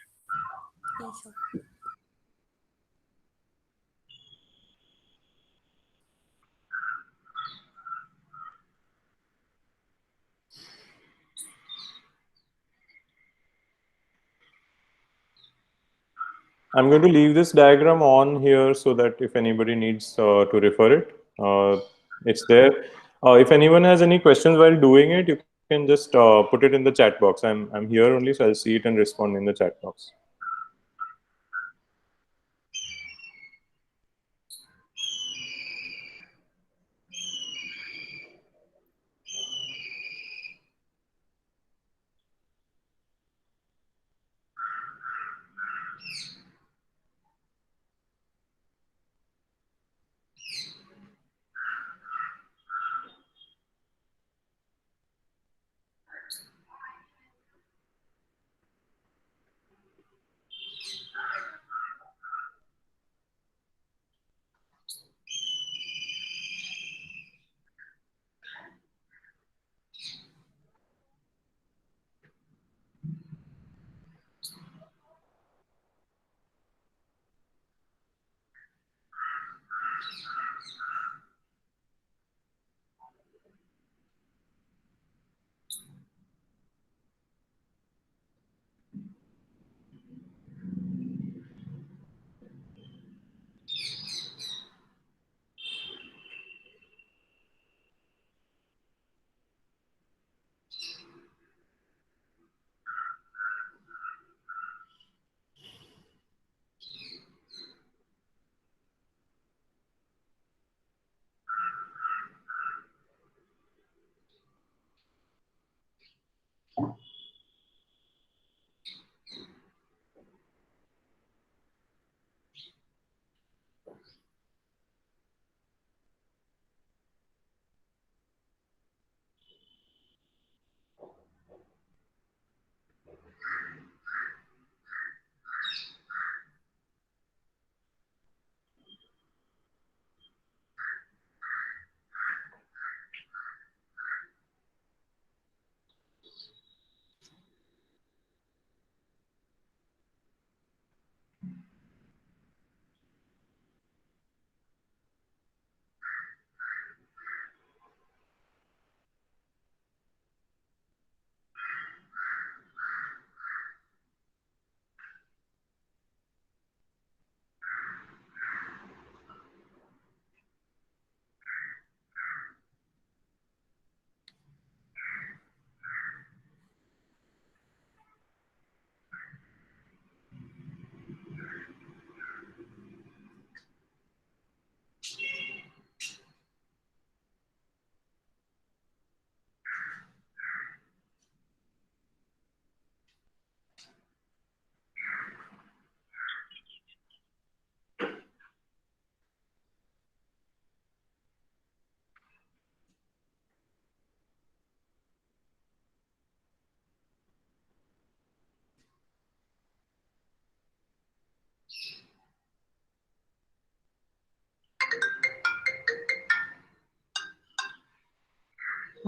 I'm going to leave this diagram on here so that if anybody needs to refer it, it's there. If anyone has any questions while doing it, you can just put it in the chat box. I'm here only, so I'll see it and respond in the chat box.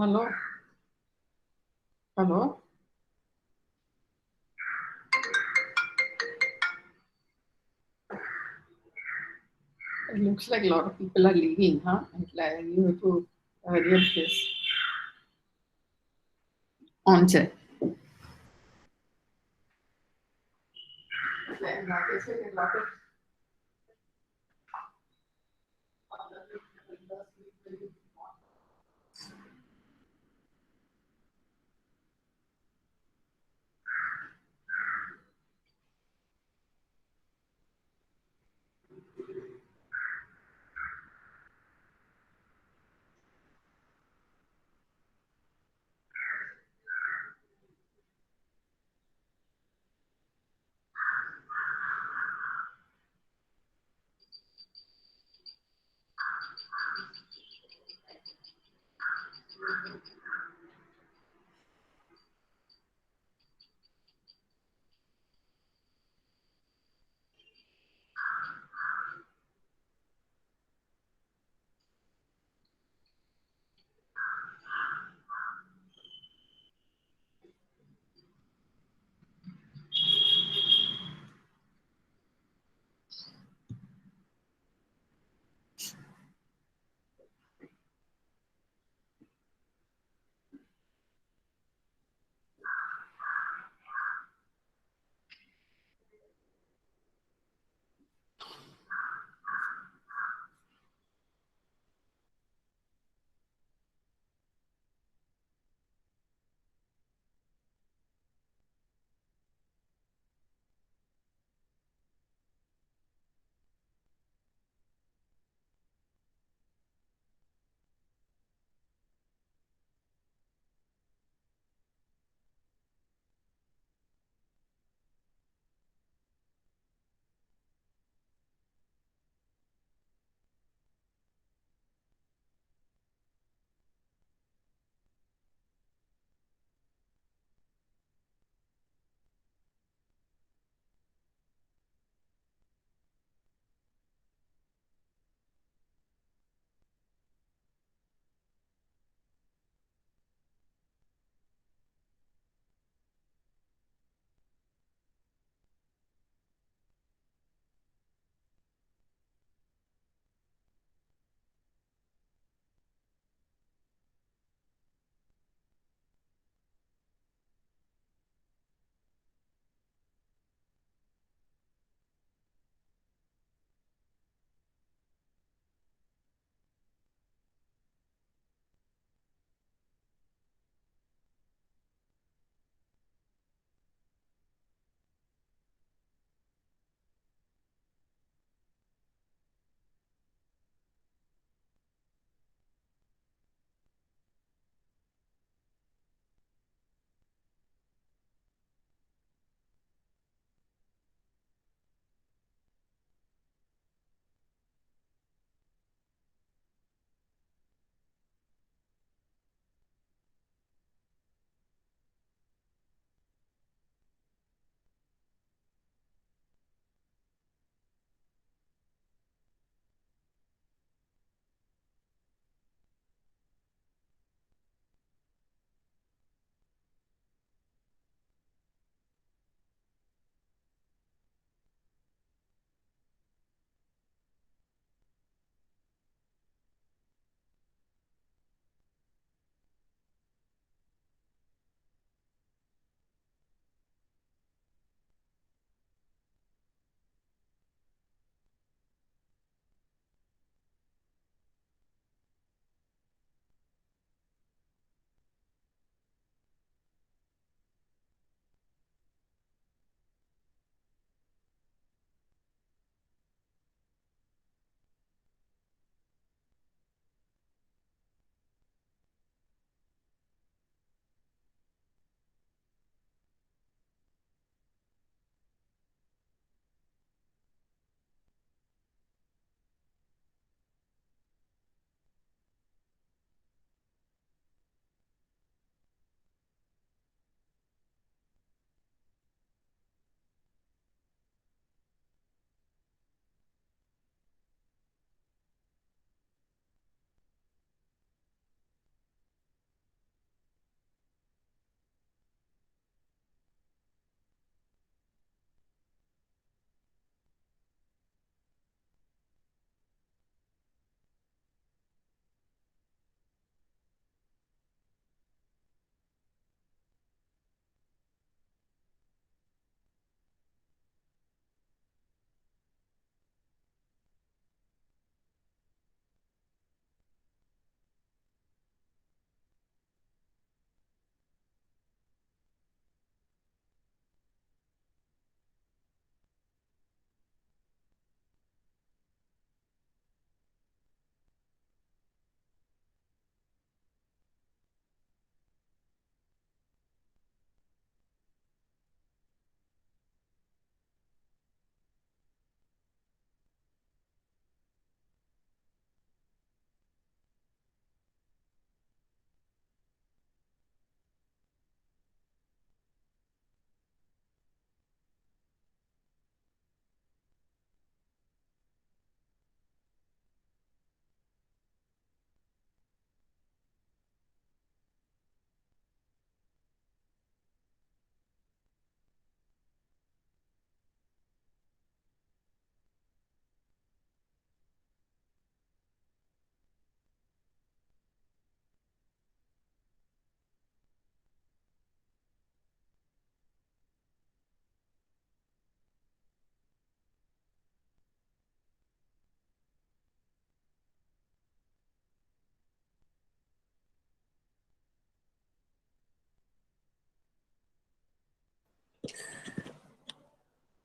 Hello? Hello? It looks like a lot of people are leaving, huh? Like you have to hurry up this. On check.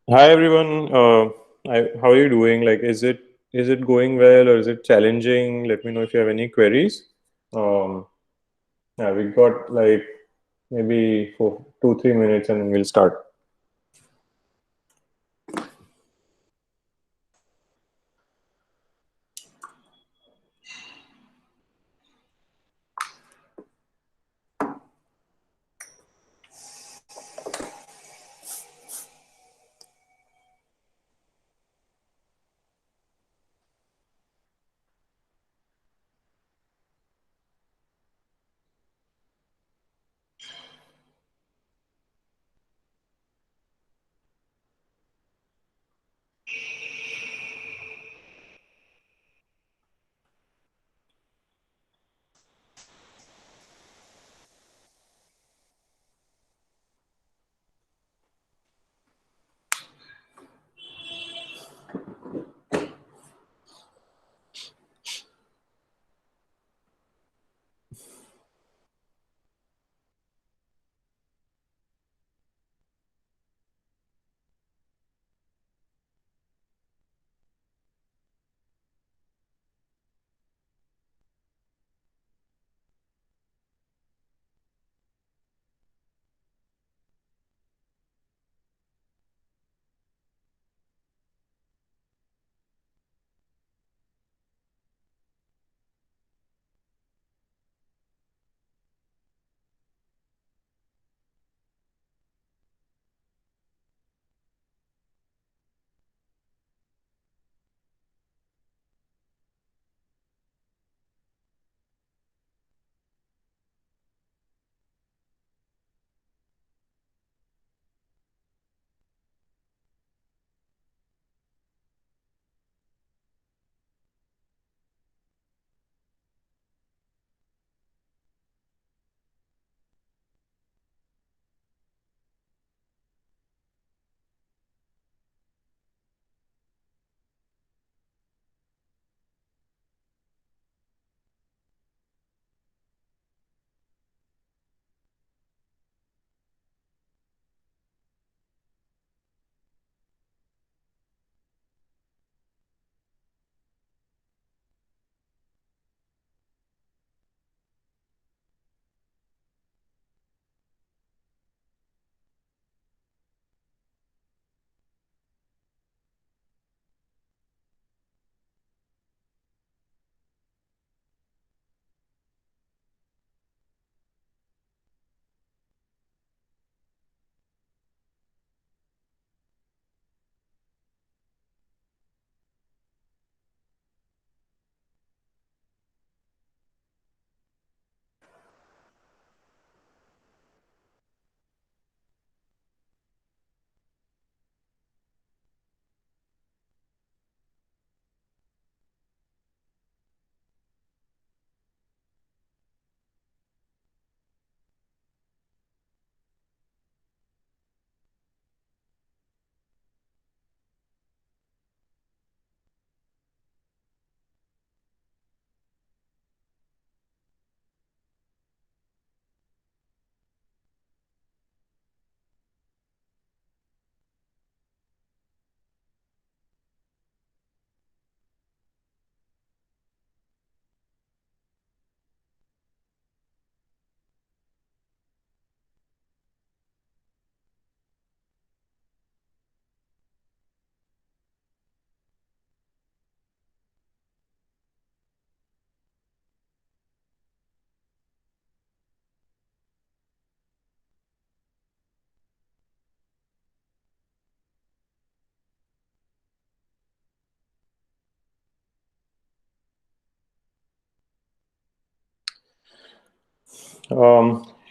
Hi everyone. How are you doing? Like, is it going well or is it challenging? Let me know if you have any queries. Um, yeah, we got like maybe for 2-3 minutes and we'll start.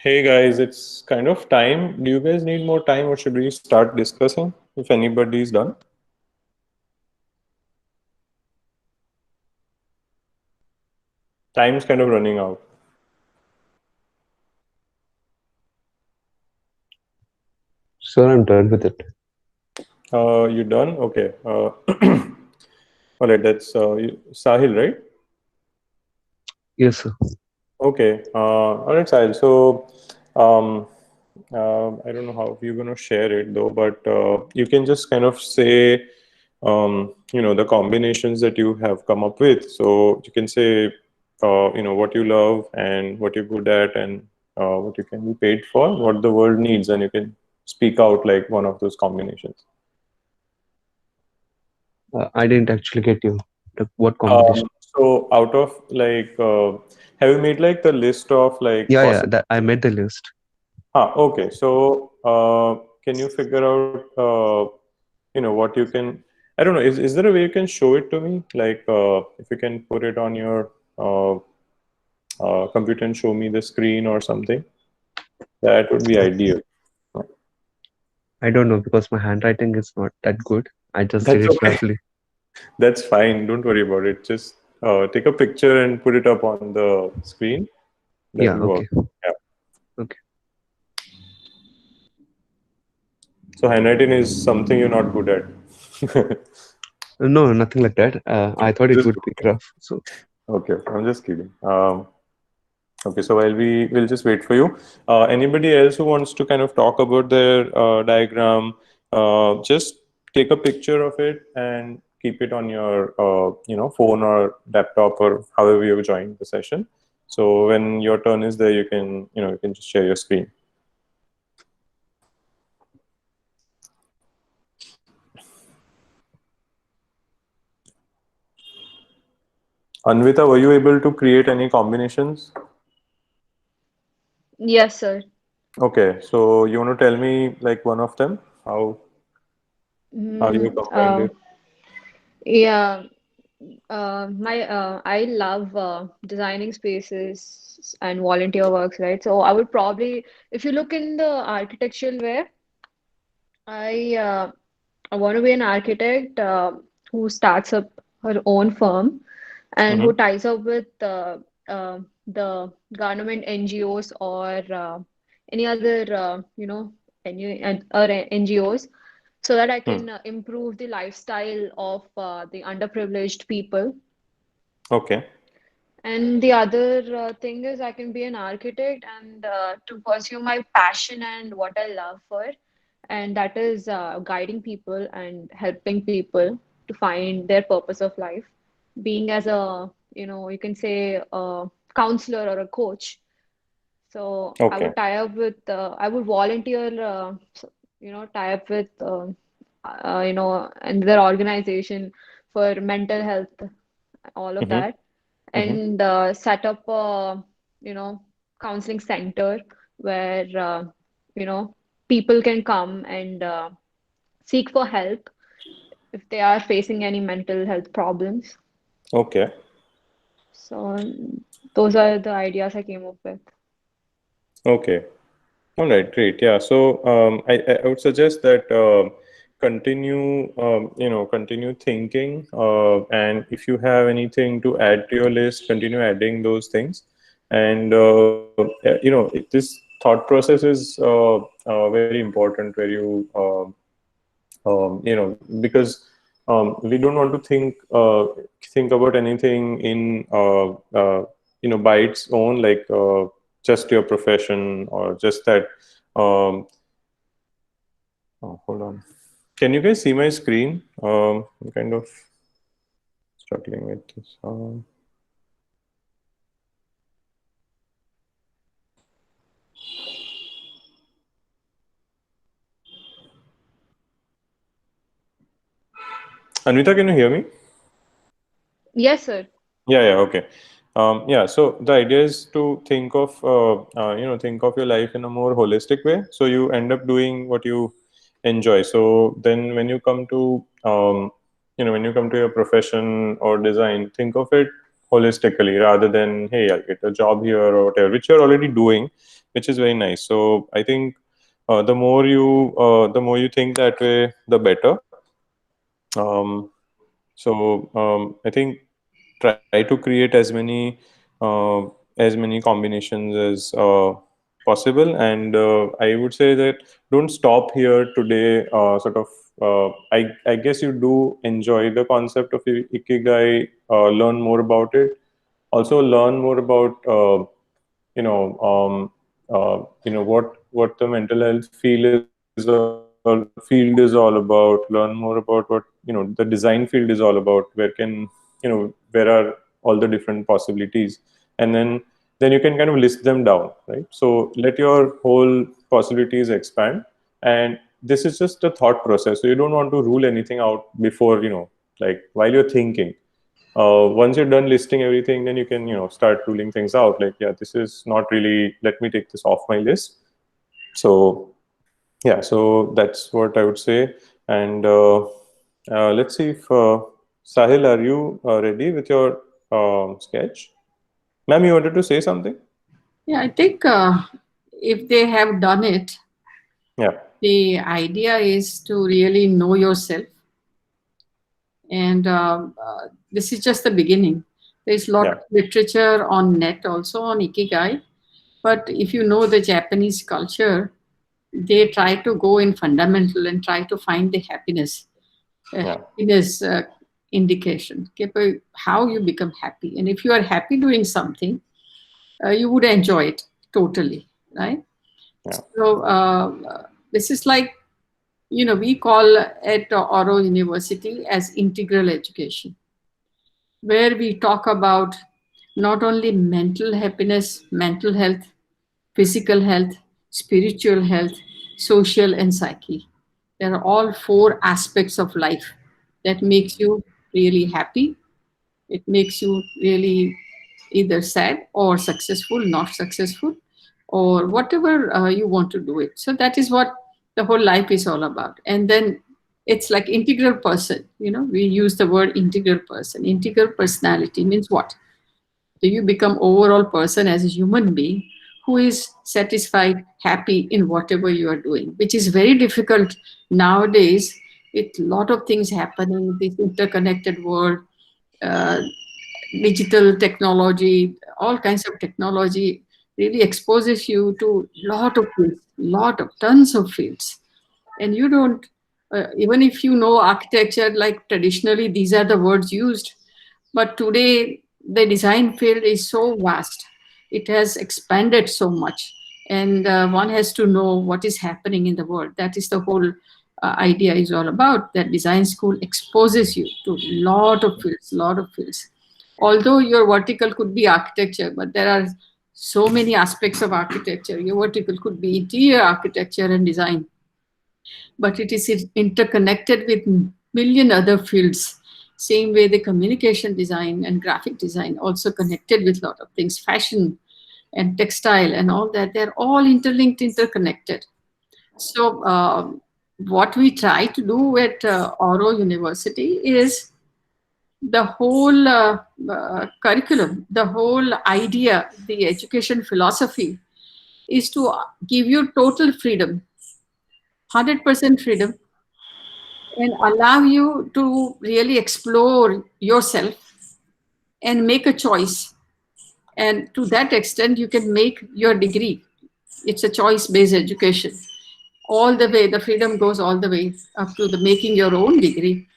Hey guys, it's kind of time. Do you guys need more time or should we start discussing if anybody is done? Time's kind of running out. Sir, I'm done with it. You done? Okay. All right, that's Sahil, right? Yes, sir. Okay. All right, Sahil. So, um, I don't know how you're going to share it though, but you can just kind of say, the combinations that you have come up with. So you can say, what you love and what you're good at and what you can be paid for, what the world needs, and you can speak out like one of those combinations. I didn't actually get you. What Um, combination? so out of like, have you made like the list of like Yeah, yeah, possible? that I made the list. Okay. So, can you figure out, what you can? I don't know. Is there a way you can show it to me? Like, if you can put it on your uh, computer and show me the screen or something, that would be ideal. I don't know because my handwriting is not that good. I just did That's it okay. roughly. That's fine. Don't worry about it. Just take a picture and put it up on the screen. That Yeah, will work. okay. Yeah. Okay. So handwriting is something you're not good at. No, nothing like that. I thought it Just would be rough. So, okay. I'm just kidding. Okay, so while we will just wait for you. Anybody else who wants to kind of talk about their diagram, just take a picture of it and keep it on your phone or laptop or however you've joined the session. So when your turn is there, you can just share your screen. Anvita, were you able to create any combinations? Yes, sir. Okay, so you want to tell me like one of them, how you Mm, combined it? yeah. My I love designing spaces and volunteer works, right? So I would probably, if you look in the architectural way, I I want to be an architect who starts up her own firm and who Mm-hmm. ties up with the government NGOs or any other or NGOs so that I Hmm. can improve the lifestyle of the underprivileged people. Okay. And the other thing is I can be an architect and to pursue my passion and what I love for, and that is guiding people and helping people to find their purpose of life, being as a, you can say a counselor or a coach. So I Okay. would tie up with, I would volunteer, tie up with, another organization for mental health, all of Mm-hmm. that, Mm-hmm. and set up a, counseling center where, you know, people can come and seek for help if they are facing any mental health problems. Okay. So those are the ideas I came up with. Okay. All right, great. Yeah. So I would suggest that continue thinking, and if you have anything to add to your list, continue adding those things. And this thought process is very important where you because we don't want to think about anything in by its own, like just your profession or just that. Oh, hold on. Can you guys see my screen? I'm kind of struggling with this. Anvita, can you hear me? Yes, sir. Yeah, okay. Yeah, so the idea is to think of your life in a more holistic way. So you end up doing what you enjoy. So then when you come to your profession or design, think of it holistically rather than, hey, I'll get a job here or whatever, which you're already doing, which is very nice. So I think the more you think that way, the better. Um, I think try to create uh, as many combinations as possible, and I would say that don't stop here today. I guess you do enjoy the concept of ikigai. Learn more about it. Also learn more about you know um, what the mental health field is all about, learn more about what the design field is all about, where are all the different possibilities, and then you can kind of list them down, right? So let your whole possibilities expand, and this is just a thought process, so you don't want to rule anything out before, like while you're thinking. Once you're done listing everything, then you can start ruling things out, like, yeah, this is not really, let me take this off my list. So yeah, so that's what I would say. And let's see if Sahil, are you ready with your sketch? Ma'am, you wanted to say something? Yeah, I think if they have done it, Yeah. the idea is to really know yourself. And this is just the beginning. There's a lot of literature on net also on Ikigai. But if you know the Japanese culture, they try to go in fundamental and try to find the happiness, happiness indication, okay, but how you become happy. And if you are happy doing something, you would enjoy it totally, right? So this is like, we call at AURO University as integral education, where we talk about not only mental happiness, mental health, physical health, spiritual health, social and psyche. There are all four aspects of life that makes you really happy. It makes you really either sad or successful, not successful, or whatever you want to do it. So that is what the whole life is all about. And then it's like integral person. We use the word integral person. Integral personality means what? Do you become overall person as a human being who is satisfied, happy in whatever you are doing, which is very difficult nowadays with a lot of things happening, this interconnected world, uh, digital technology, all kinds of technology really exposes you to lot of fields, tons of fields. And you don't, even if you know architecture, like traditionally these are the words used, but today the design field is so vast. It has expanded so much, and one has to know what is happening in the world. That is the whole idea is all about. That design school exposes you to lot of fields. Although your vertical could be architecture, but there are so many aspects of architecture. Your vertical could be interior architecture and design, but it is interconnected with million other fields. Same way the communication design and graphic design also connected with a lot of things, fashion and textile and all that. They're all interlinked, interconnected. So what we try to do at AURO University is the whole curriculum, the whole idea, the education philosophy is to give you total freedom, 100% freedom, and allow you to really explore yourself and make a choice. And to that extent, you can make your degree. It's a choice-based education. All the way, the freedom goes all the way up to the making your own degree,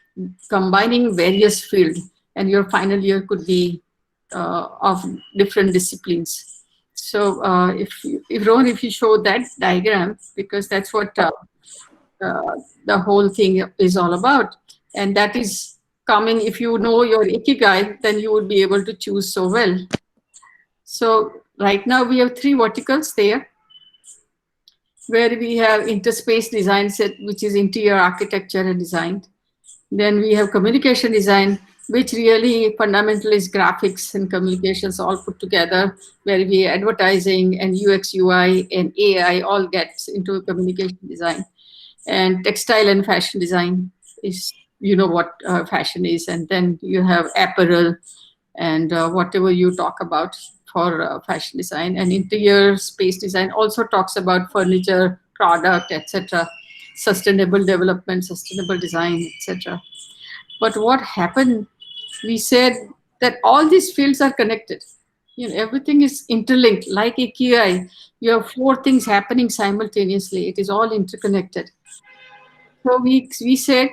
combining various fields, and your final year could be of different disciplines. So if Rohan, if you show that diagram, because that's what the whole thing is all about. And that is coming, if you know your Ikigai, then you would be able to choose so well. So right now we have 3 verticals there, where we have interspace design set, which is interior architecture and design. Then we have communication design, which really fundamental is graphics and communications all put together, where we advertising and UX, UI and AI all gets into communication design. And textile and fashion design is, what fashion is. And then you have apparel and whatever you talk about for fashion design. And interior space design also talks about furniture, product, etc., sustainable development, sustainable design, etc. But what happened, we said that all these fields are connected. Everything is interlinked. Like Ikigai, you have 4 things happening simultaneously. It is all interconnected. So we said,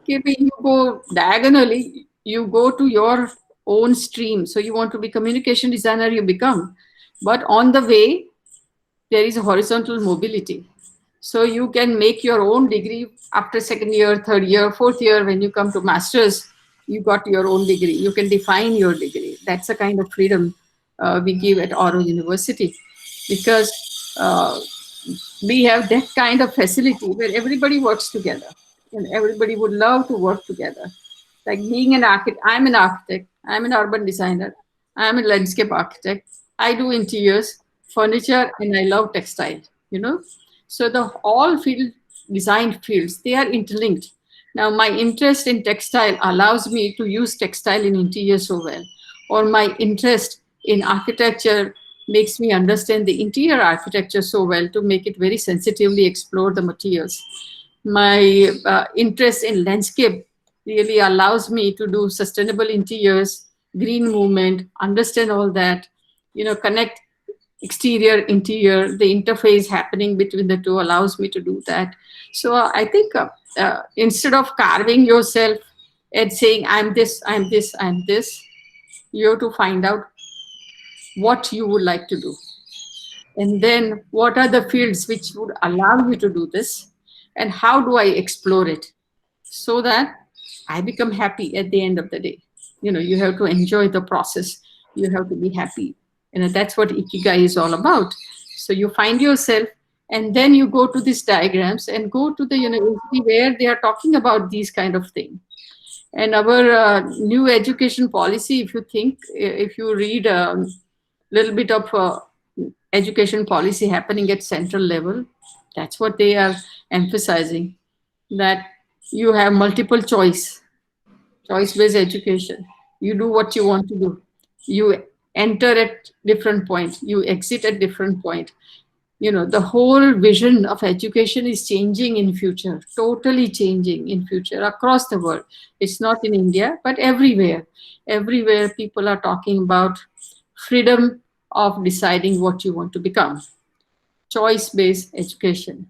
okay, you go diagonally, you go to your own stream. So you want to be communication designer, you become. But on the way, there is a horizontal mobility. So you can make your own degree after second year, third year, fourth year. When you come to masters, you got your own degree. You can define your degree. That's the kind of freedom we give at AURO University, because we have that kind of facility where everybody works together and everybody would love to work together. Like being an architect, I'm an architect, I'm an urban designer, I'm a landscape architect, I do interiors, furniture, and I love textile, you know. So the all field design fields, they are interlinked. Now my interest in textile allows me to use textile in interior so well, or my interest in architecture makes me understand the interior architecture so well to make it very sensitively explore the materials. My interest in landscape really allows me to do sustainable interiors, green movement, understand all that, you know, connect exterior, interior, the interface happening between the two allows me to do that. So I think instead of carving yourself and saying, I'm this, I'm this, I'm this, you have to find out what you would like to do. And then what are the fields which would allow you to do this? And how do I explore it so that I become happy at the end of the day? You know, you have to enjoy the process. You have to be happy. And that's what Ikigai is all about. So you find yourself, and then you go to these diagrams and go to the university where they are talking about these kind of things. And our new education policy, if you think, if you read a little bit of education policy happening at central level, that's what they are emphasizing, that you have multiple choice-based education. You do what you want to do. You enter at different point, you exit at different point. You know, the whole vision of education is changing in future, totally changing in future across the world. It's not in India, but everywhere. Everywhere people are talking about freedom of deciding what you want to become. Choice-based education,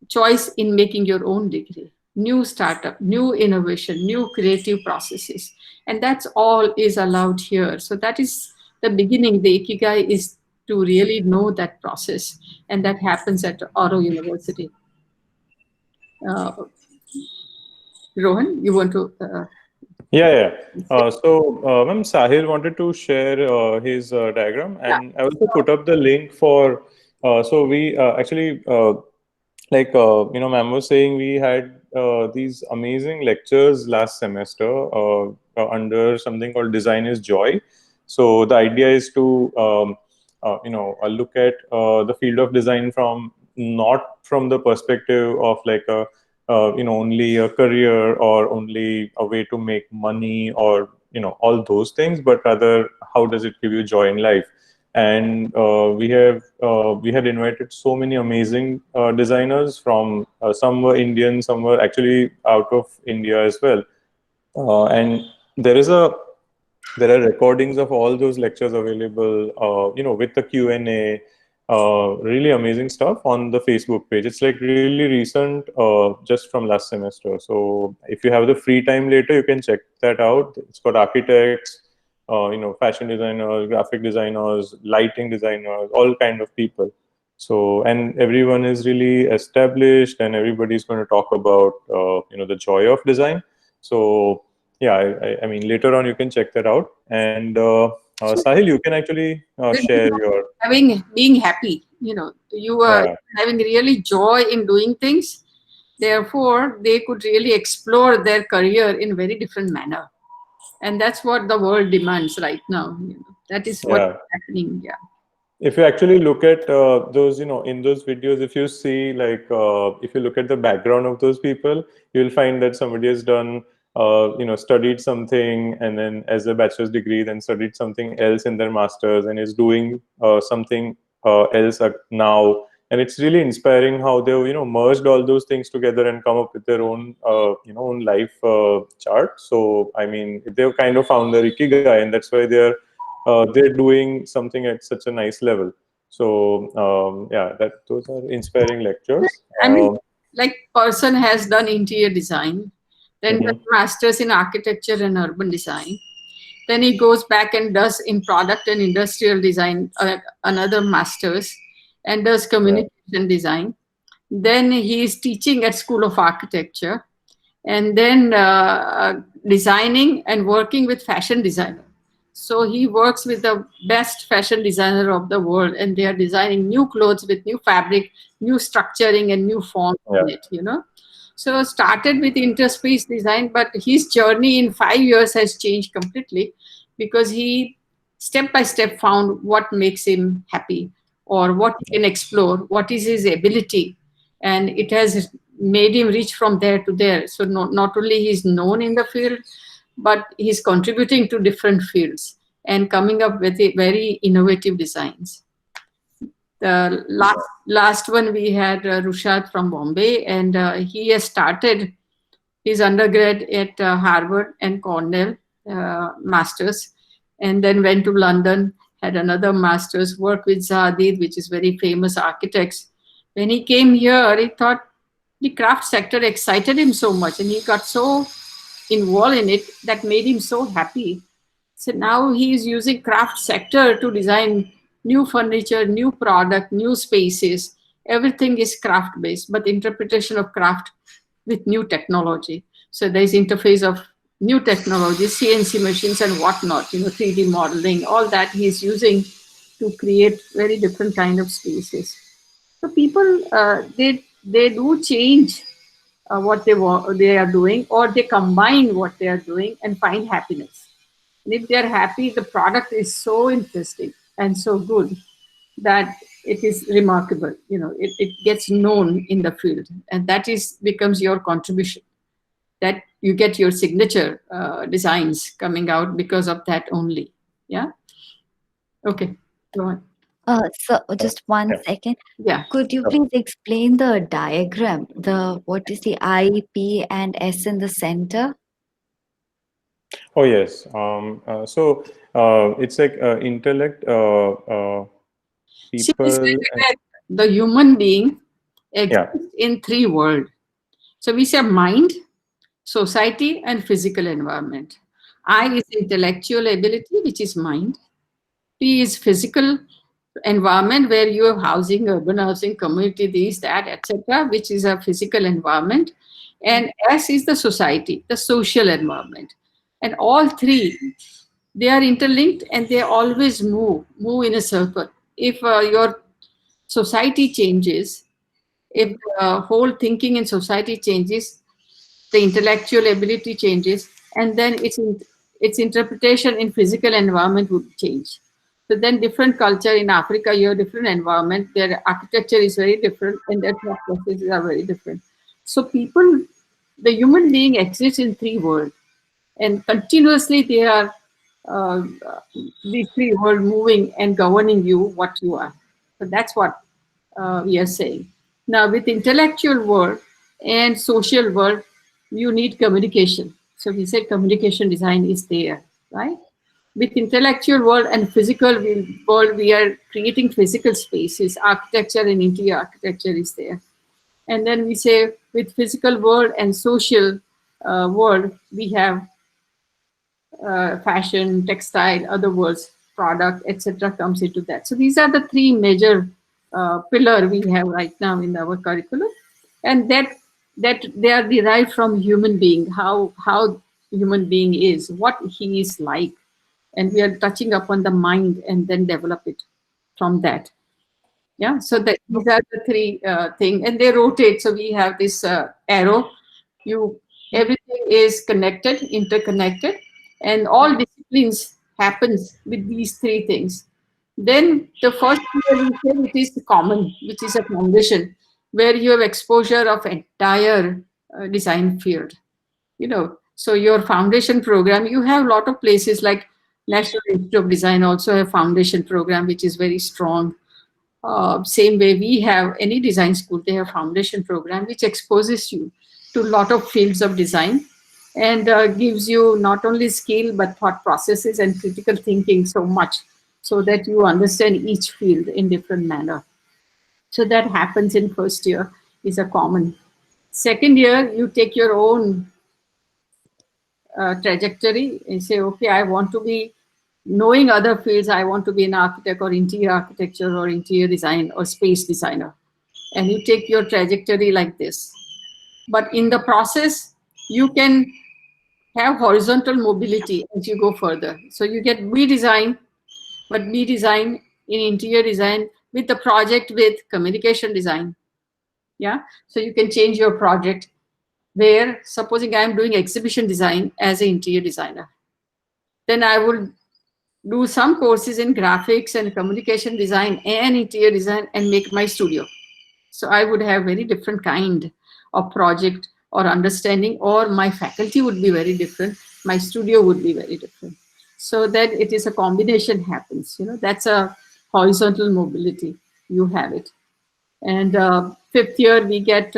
choice in making your own degree, new startup, new innovation, new creative processes. And that's all is allowed here. So that is the beginning. The Ikigai is to really know that process. And that happens at AURO University. Rohan, you want to? Yeah. Ma'am, Sahil wanted to share his diagram, and I also put up the link for. So we actually, ma'am was saying, we had these amazing lectures last semester under something called Design is Joy. So the idea is to, look at the field of design from not from the perspective of like a only a career or only a way to make money or all those things, but rather how does it give you joy in life. And we had invited so many amazing designers from some were Indian, some were actually out of India as well, and there are recordings of all those lectures available, with the Q&A, really amazing stuff on the Facebook page. It's like really recent, just from last semester. So if you have the free time later, you can check that out. It's got architects, fashion designers, graphic designers, lighting designers, all kind of people. So, and everyone is really established, and everybody's going to talk about, the joy of design. So, yeah, I mean, later on you can check that out. And Sahil, you can actually share your being happy. You know, you are having really joy in doing things. Therefore, they could really explore their career in very different manner, and that's what the world demands right now. You know, that is what's happening. Yeah. If you actually look at those, in those videos, if you see like, if you look at the background of those people, you'll find that somebody has done, studied something and then as a bachelor's degree, then studied something else in their master's and is doing something else now. And it's really inspiring how they've, merged all those things together and come up with their own, own life chart. So, I mean, they've kind of found their Ikigai, and that's why they're doing something at such a nice level. So those are inspiring lectures. I mean, like person has done interior design, then does masters in architecture and urban design. Then he goes back and does in product and industrial design another masters. and does communication design. Then he is teaching at School of Architecture, and then designing and working with fashion designer. So he works with the best fashion designer of the world, and they are designing new clothes with new fabric, new structuring, and new form in it. So started with interspace design, but his journey in 5 years has changed completely, because he step by step found what makes him happy, or what he can explore, what is his ability, and it has made him reach from there to there. So not only he's known in the field, but he's contributing to different fields and coming up with very innovative designs. The last one we had Rushad from Bombay, and he has started his undergrad at Harvard and Cornell, masters, and then went to London, had another master's, worked with Zahadid, which is very famous architects. When he came here, he thought the craft sector excited him so much, and he got so involved in it that made him so happy. So now he is using craft sector to design new furniture, new product, new spaces. Everything is craft based, but interpretation of craft with new technology. So there's interface of new technology, CNC machines and whatnot, 3D modeling, all that he's using to create very different kind of spaces. So people, they do change what they are doing, or they combine what they are doing and find happiness. And if they are happy, the product is so interesting and so good that it is remarkable. It gets known in the field, and that becomes your contribution. That you get your signature designs coming out because of that only. Yeah. Okay. Go on. So just one second. Yeah. Could you please explain the diagram? What is the I, P, and S in the center? Oh yes. So it's like intellect, See, people. we say that the human being exists in three worlds. So we say mind, society, and physical environment. I is intellectual ability, which is mind. P is physical environment, where you have housing, urban housing, community, this, that, etc., which is a physical environment. And S is the society, the social environment. And all three, they are interlinked, and they always move in a circle. If your society changes, if the whole thinking in society changes, the intellectual ability changes, and then its interpretation in physical environment would change. So then different culture in Africa, you have different environment, their architecture is very different, and their thought processes are very different. So people, the human being exists in three worlds, and continuously they are these three worlds moving and governing you, what you are. So that's what we are saying. Now with intellectual world and social world, you need communication. So we said communication design is there, right? With intellectual world and physical world, we are creating physical spaces. Architecture and interior architecture is there. And then we say with physical world and social world, we have fashion, textile, other words, product, etc. comes into that. So these are the three major pillar we have right now in our curriculum, and that they are derived from human being, how human being is, what he is like, and we are touching upon the mind and then develop it from that. Yeah, so these are the three thing, and they rotate. So we have this arrow. Everything is connected, interconnected, and all disciplines happens with these three things. Then the first year we say it is common, which is a foundation, where you have exposure of entire design field. So your foundation program, you have a lot of places like National Institute of Design also have foundation program, which is very strong. Same way we have any design school, they have foundation program, which exposes you to a lot of fields of design, and gives you not only skill, but thought processes and critical thinking so much, so that you understand each field in different manner. So that happens in first year, is a common. Second year, you take your own trajectory and say, okay, I want to be knowing other fields, I want to be an architect or interior architecture or interior design or space designer. And you take your trajectory like this. But in the process, you can have horizontal mobility as you go further. So you get B design, but B design in interior design with the project with communication design. Yeah. So you can change your project where supposing I'm doing exhibition design as an interior designer. Then I will do some courses in graphics and communication design and interior design and make my studio. So I would have very different kind of project or understanding, or my faculty would be very different. My studio would be very different. So that it is a combination happens, that's a horizontal mobility. You have it. And fifth year, we get,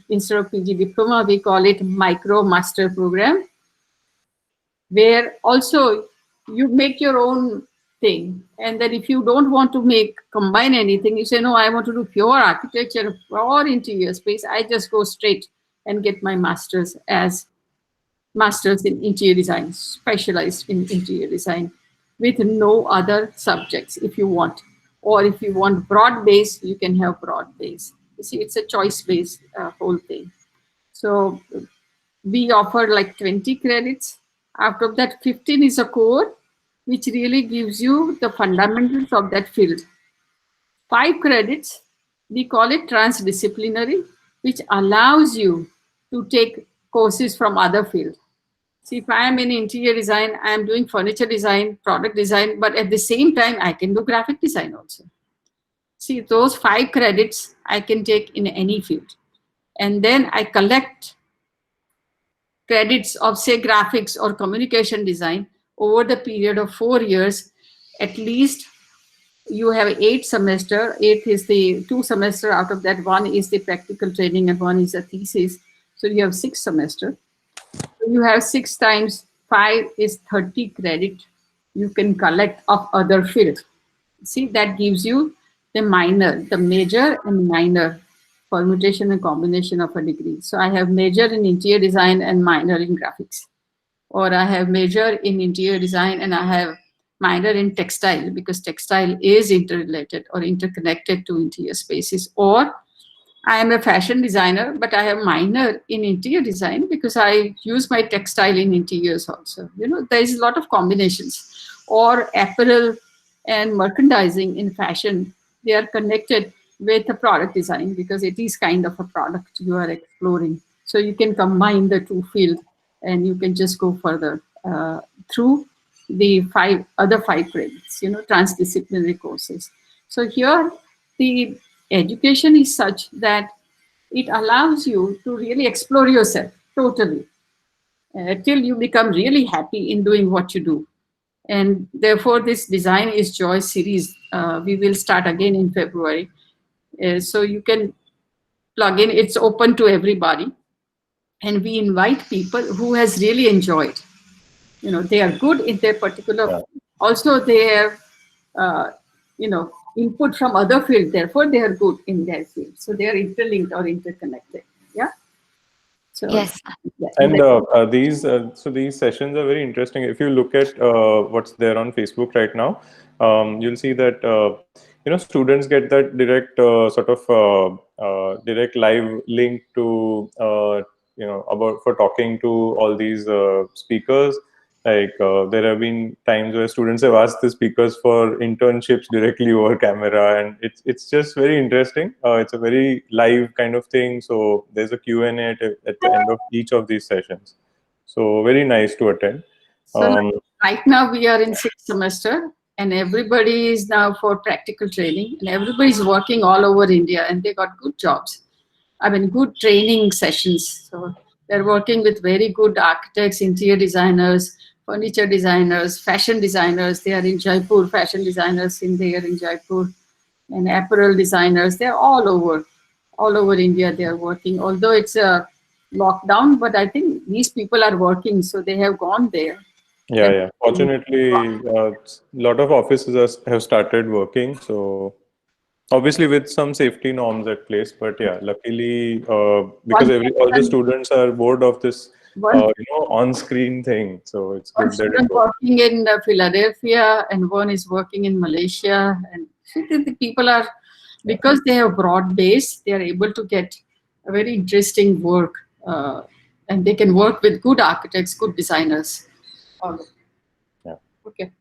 instead of PG diploma, we call it micro master program, where also you make your own thing. And then if you don't want to combine anything, you say, no, I want to do pure architecture or interior space, I just go straight and get my master's in interior design, specialized in interior design with no other subjects if you want. Or if you want broad base, you can have broad base. You see, it's a choice-based whole thing. So we offer like 20 credits. After that, 15 is a core, which really gives you the fundamentals of that field. 5 credits, we call it transdisciplinary, which allows you to take courses from other fields. See, if I am in interior design, I am doing furniture design, product design, but at the same time, I can do graphic design also. See, those 5 credits I can take in any field. And then I collect credits of, say, graphics or communication design over the period of 4 years. At least you have 8 semesters. 8 is the 2 semesters. Out of that, 1 is the practical training and 1 is a thesis. So you have 6 semesters. So you have 6 times 5 is 30 credit you can collect of other fields. See, that gives you the minor, the major and minor permutation and combination of a degree. So I have major in interior design and minor in graphics. Or I have major in interior design and I have minor in textile, because textile is interrelated or interconnected to interior spaces. Or I am a fashion designer, but I have minor in interior design because I use my textile in interiors also. There is a lot of combinations. Or apparel and merchandising in fashion, they are connected with the product design because it is kind of a product you are exploring. So you can combine the 2 fields and you can just go further through the other 5 credits, transdisciplinary courses. So here the education is such that it allows you to really explore yourself totally till you become really happy in doing what you do. And therefore, this Design is Joy series, we will start again in February. So you can plug in. It's open to everybody. And we invite people who has really enjoyed. They are good in their particular field. Also, they have, input from other fields. Therefore, they are good in their field. So they are interlinked or interconnected. Yeah. So, Yes. And these sessions are very interesting. If you look at what's there on Facebook right now, you'll see that students get that direct direct live link to about for talking to all these speakers. Like there have been times where students have asked the speakers for internships directly over camera, and it's just very interesting. It's a very live kind of thing. So there's a Q&A at the end of each of these sessions. So very nice to attend. So right now we are in 6th semester, and everybody is now for practical training, and everybody is working all over India, and they got good jobs. I mean, good training sessions. So they're working with very good architects, interior designers, furniture designers, fashion designers. They are in Jaipur, fashion designers there in Jaipur, and apparel designers. They're all over India. They are working, although it's a lockdown, but I think these people are working, so they have gone there. Yeah. Fortunately, a lot of offices have started working. So obviously with some safety norms at place, but yeah, luckily because all the students are bored of this on-screen thing. So it's One good that it student works. working in Philadelphia and one is working in Malaysia. And the people are, because they have broad base, they are able to get a very interesting work, and they can work with good architects, good designers. Yeah. Okay.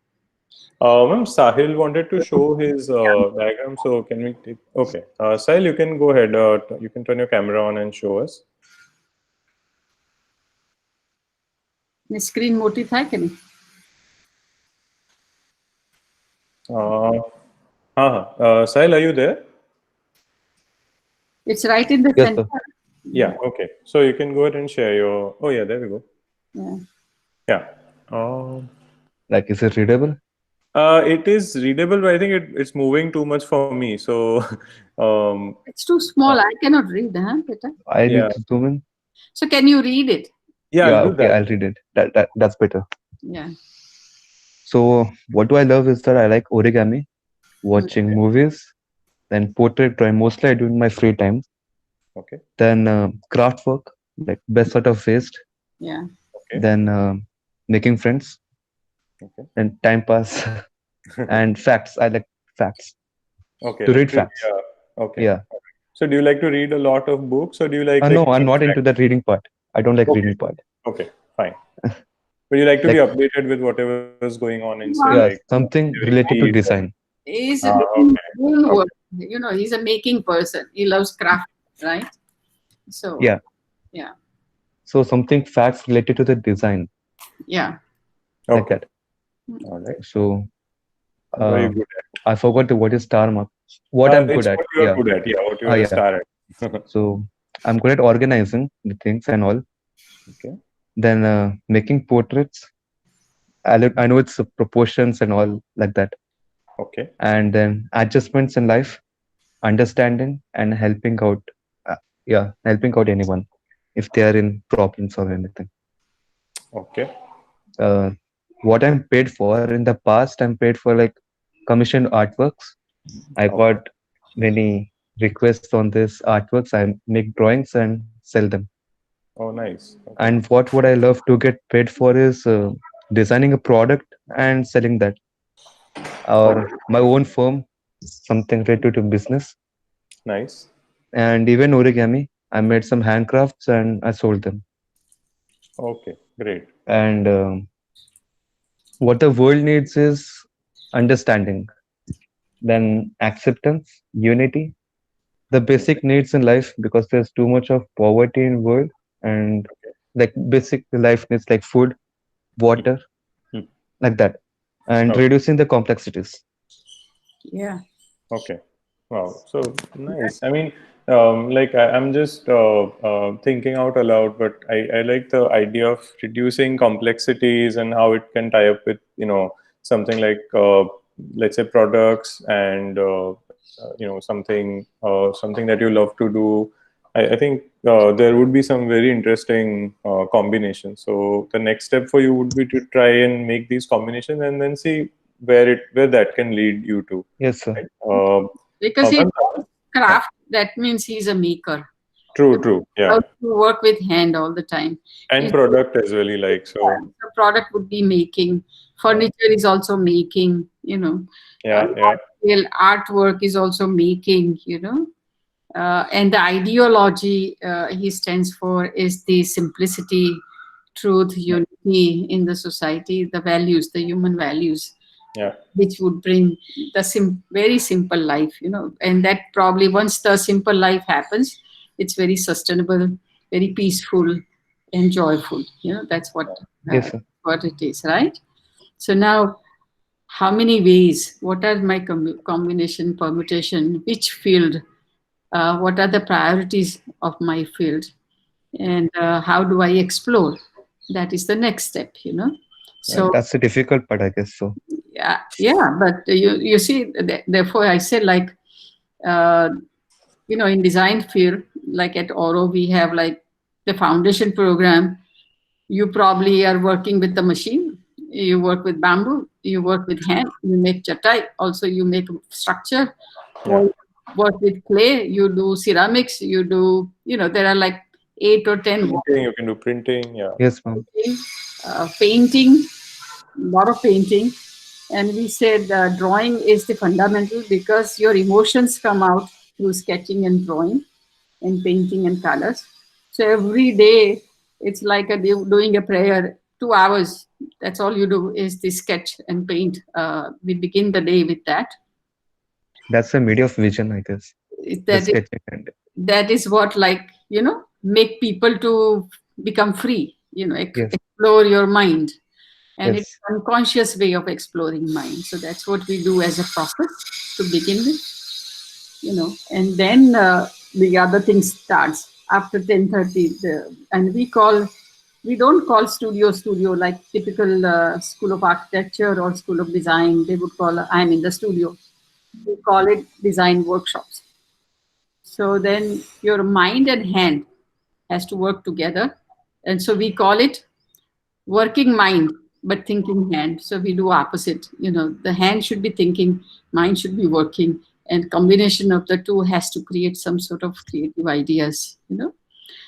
Ma'am, Sahil wanted to show his diagram. So can we take? Okay. Sahil, you can go ahead. You can turn your camera on and show us. Screen मोटी था कि नहीं? Sahil, are you there? It's right in the Yes, center. sir. Yeah. Okay. So you can go ahead and share your. Oh yeah, there we go. Yeah. Yeah. Like, is it readable? It is readable, but I think it's moving too much for me. So, It's too small. I cannot read, huh, Peter? I Yeah. need to zoom in. So can you read it? Yeah, Yeah, do okay, that. I'll read it. That's better. Yeah. So what do I love is that I like origami, watching movies, then portrait drawing. Mostly I do in my free time. Okay. Then craft work, like best sort of waste. Yeah. Okay. Then making friends. Okay. And time pass. And facts. I like facts. Okay. To like read facts. Yeah. Okay. Yeah. So do you like to read a lot of books, or do you like No, I'm keep not track? into that reading part. I don't like Okay. reading part. Okay, fine. But you like to be Like, updated with whatever is going on in, say, yeah, like something every related to feed design. He's and, a okay. doing work. You know, he's a making person. He loves craft, right? So Yeah. yeah. So something facts related to the design. Yeah. Like Okay. that. All right. So What are you good at? I forgot what is star mark. What I'm It's good at. what you are Yeah. good at. Yeah, what you are a Yeah. star at. So I'm good at organizing the things and all. Okay. Then making portraits. I know it's proportions and all like that. Okay. And then adjustments in life, understanding and helping out. Helping out anyone if they are in problems or anything. Okay. What I'm paid for in the past, I'm paid for like commissioned artworks. I Okay. got many requests on this artworks. I make drawings and sell them. Oh, nice. Okay. And what would I love to get paid for is designing a product and selling that, or my own firm, something related to business. Nice. And even origami, I made some handcrafts and I sold them. Okay, great. And what the world needs is understanding, then acceptance, unity, the basic needs in life, because there's too much of poverty in world, and like basic life needs like food, water, like that, and Okay. reducing the complexities. Yeah. Okay. Wow. So nice. I mean, I'm just thinking out aloud, but I like the idea of reducing complexities and how it can tie up with, something like, let's say products and, something that you love to do. I think there would be some very interesting combinations. So the next step for you would be to try and make these combinations and then see where that can lead you to. Yes, sir. Right? Because he loves craft, that means he's a maker. True. Yeah. Loves to work with hand all the time. And product as well, like so. The product would be making. Furniture is also making. Yeah. Artwork is also making. And the ideology he stands for is the simplicity, truth, unity in the society, the values, the human values. Yeah. Which would bring the very simple life, and that probably once the simple life happens, it's very sustainable, very peaceful and joyful. That's what Yes, sir. what it is, right? So now, how many ways? What are my combination, permutation? Which field? What are the priorities of my field? And how do I explore? That is the next step, So That's the difficult part, I guess. So yeah, but you see, therefore I said, like, in design field, like at AURO, we have like the foundation program. You probably are working with the machine. You work with bamboo. You work with hand. You make chatai. Also, you make structure. Yeah. Or work with clay. You do ceramics. You do, there are like 8 or 10 walls. Printing, you can do printing, yeah. Yes, ma'am. Painting, lot of painting. And we said drawing is the fundamental because your emotions come out through sketching and drawing and painting and colors. So every day it's like doing a prayer, 2 hours. That's all you do is the sketch and paint. We begin the day with that. That's a media of vision, I guess. The That is, sketching and that is what, like, make people to become free, yes, explore your mind. And it's yes, an unconscious way of exploring mind. So that's what we do as a process to begin with, and then the other thing starts after 10:30. And we don't call studio like typical School of Architecture or School of Design. They would call, I'm in the studio. We call it design workshops. So then your mind and hand has to work together. And so we call it working mind, but thinking hand. So we do opposite. The hand should be thinking, mind should be working. And combination of the two has to create some sort of creative ideas.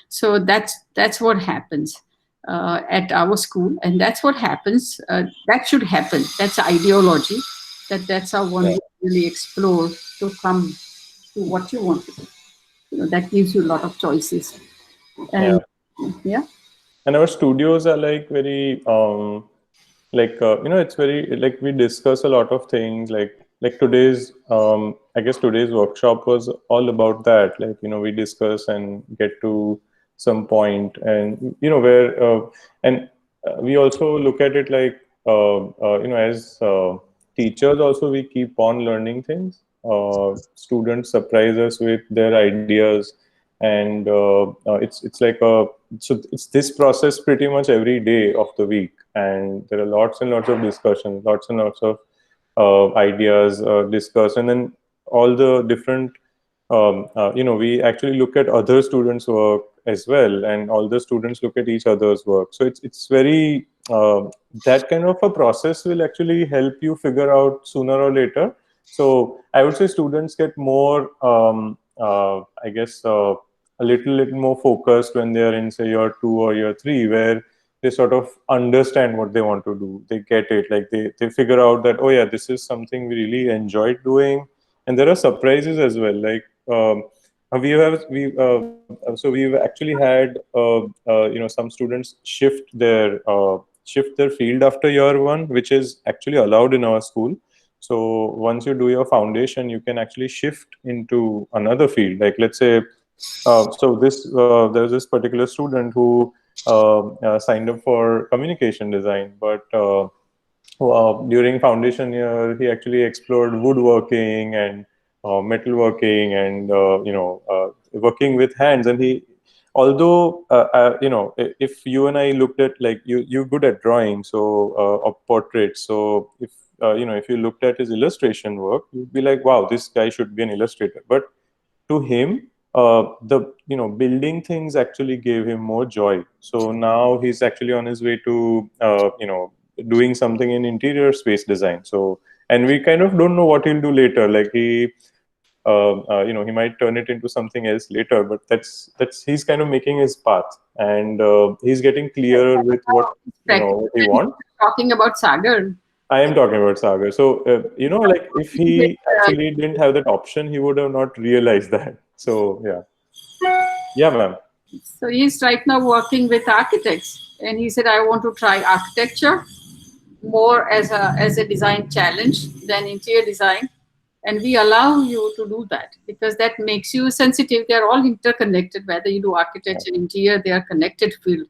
So that's what happens at our school. And that's what happens. That should happen. That's ideology. That's how one will really explore to come to what you want to do. That gives you a lot of choices. And yeah. And our studios are like very it's very like we discuss a lot of things like today's I guess today's workshop was all about that, like we discuss and get to some point, and where and we also look at it like as teachers also we keep on learning things. Students surprise us with their ideas, and it's like so it's this process pretty much every day of the week, and there are lots and lots of discussions, lots and lots of ideas discussed, and then all the different we actually look at other students' work as well, and all the students look at each other's work. So it's very that kind of a process will actually help you figure out sooner or later. So I would say students get more I guess a little more focused when they are in, say, year 2 or year 3, where they sort of understand what they want to do. They get it, like they figure out that, oh yeah, this is something we really enjoyed doing. And there are surprises as well, like so we've actually had some students shift their field after year 1, which is actually allowed in our school. So once you do your foundation, you can actually shift into another field. Like, let's say there's this particular student who signed up for communication design, but during foundation year, he actually explored woodworking and metalworking and working with hands. And he, although if you and I looked at, like, you're good at drawing, so of portraits. So if you looked at his illustration work, you'd be like, wow, this guy should be an illustrator. But to him, the building things actually gave him more joy. So now he's actually on his way to doing something in interior space design. So, and we kind of don't know what he'll do later. Like he might turn it into something else later. But that's he's kind of making his path, and he's getting clearer with what what he wants. Talking about Sagar. I am talking about Sagar. So, like, if he actually didn't have that option, he would have not realized that. So, yeah. Yeah, ma'am. So he's right now working with architects, and he said, I want to try architecture more as a design challenge than interior design. And we allow you to do that because that makes you sensitive. They're all interconnected. Whether you do architecture, interior, they are connected field.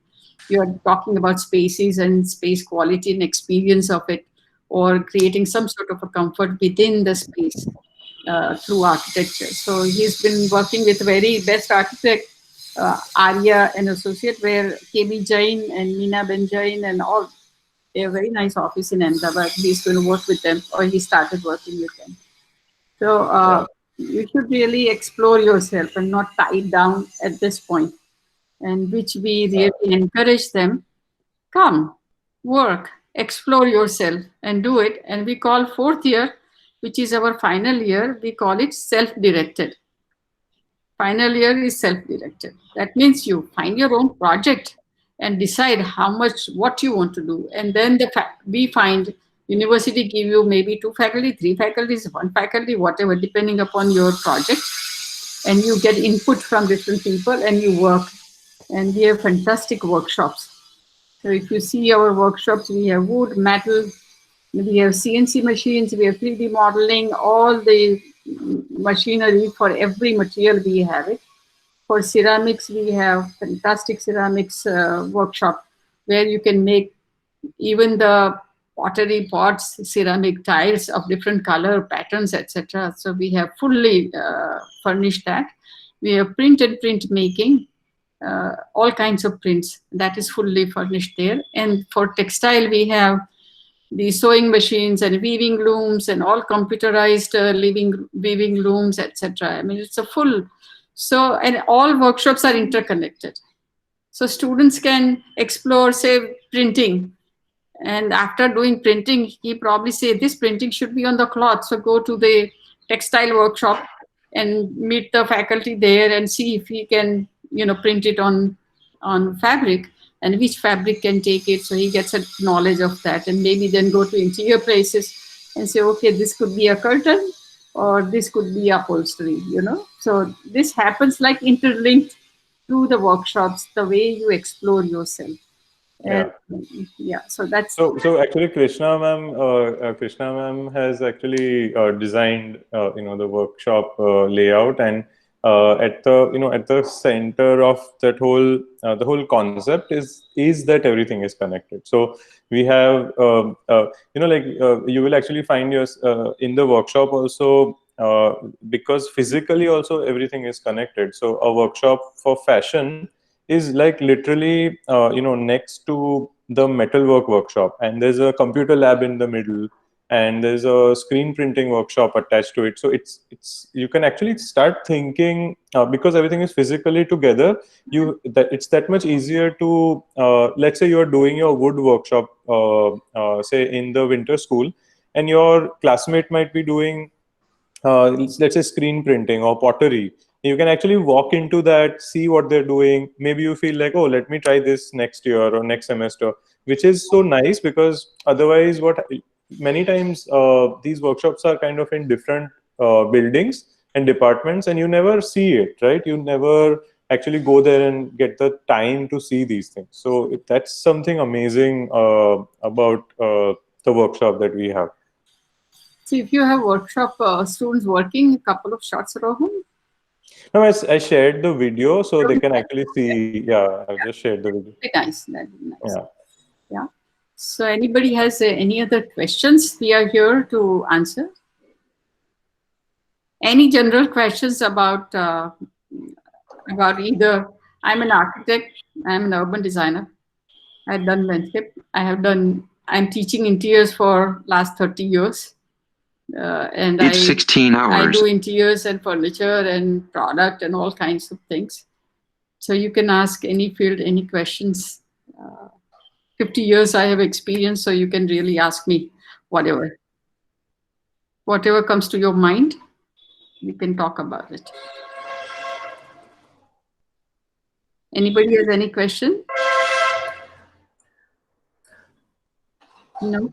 You are talking about spaces and space quality and experience of it, or creating some sort of a comfort within the space through architecture. So he's been working with very best architect, Arya and Associate, where KB Jain and Meena Ben Jain and all, they have a very nice office in Ahmedabad. He's going to work with them, or he started working with them. So you should really explore yourself and not tie down at this point, and which we really encourage them. Come, work, explore yourself and do it. And we call 4th year, which is our final year, we call it self-directed. Final year is self-directed. That means you find your own project and decide how much, what you want to do. And then we find university give you maybe 2 faculty, 3 faculties, 1 faculty, whatever, depending upon your project. And you get input from different people and you work. And we have fantastic workshops. So if you see our workshops, we have wood, metal, we have CNC machines, we have 3D modeling, all the machinery for every material we have it. For ceramics, we have fantastic ceramics workshop where you can make even the pottery pots, ceramic tiles of different color patterns, etc. So we have fully furnished that. We have print and print making, all kinds of prints that is fully furnished there. And for textile, we have the sewing machines and weaving looms and all computerized weaving looms, etc. I mean, it's a full, so, and all workshops are interconnected. So students can explore, say, printing. And after doing printing, he probably say, this printing should be on the cloth. So go to the textile workshop and meet the faculty there and see if he can, print it on fabric, and which fabric can take it. So he gets a knowledge of that, and maybe then go to interior places and say, okay, this could be a curtain or this could be upholstery, So this happens like interlinked through the workshops, the way you explore yourself. And so that's so actually Krishna ma'am has actually designed the workshop layout, and at the center of that whole the whole concept is that everything is connected. So we have you will actually find in the workshop also, because physically also everything is connected. So a workshop for fashion is like literally next to the metalwork workshop, and there's a computer lab in the middle, and there's a screen printing workshop attached to it. So it's you can actually start thinking, because everything is physically together, it's that much easier to let's say you're doing your wood workshop say in the winter school, and your classmate might be doing let's say screen printing or pottery. You can actually walk into that, see what they're doing. Maybe you feel like, oh, let me try this next year or next semester, which is so nice, because otherwise many times these workshops are kind of in different buildings and departments, and you never see it, right? You never actually go there and get the time to see these things. So that's something amazing about the workshop that we have. So if you have workshop students working, a couple of shots, Rohan? No, I shared the video so they can actually see. Yeah, I've just shared the video. Nice. Yeah. So anybody has any other questions? We are here to answer. Any general questions about either, I'm an architect, I'm an urban designer, I've done landscape, I'm teaching interiors for last 30 years. And it's 16 hours. I do interiors and furniture and product and all kinds of things. So you can ask any field, any questions. 50 years I have experience, so you can really ask me whatever. Whatever comes to your mind, we can talk about it. Anybody has any question? No?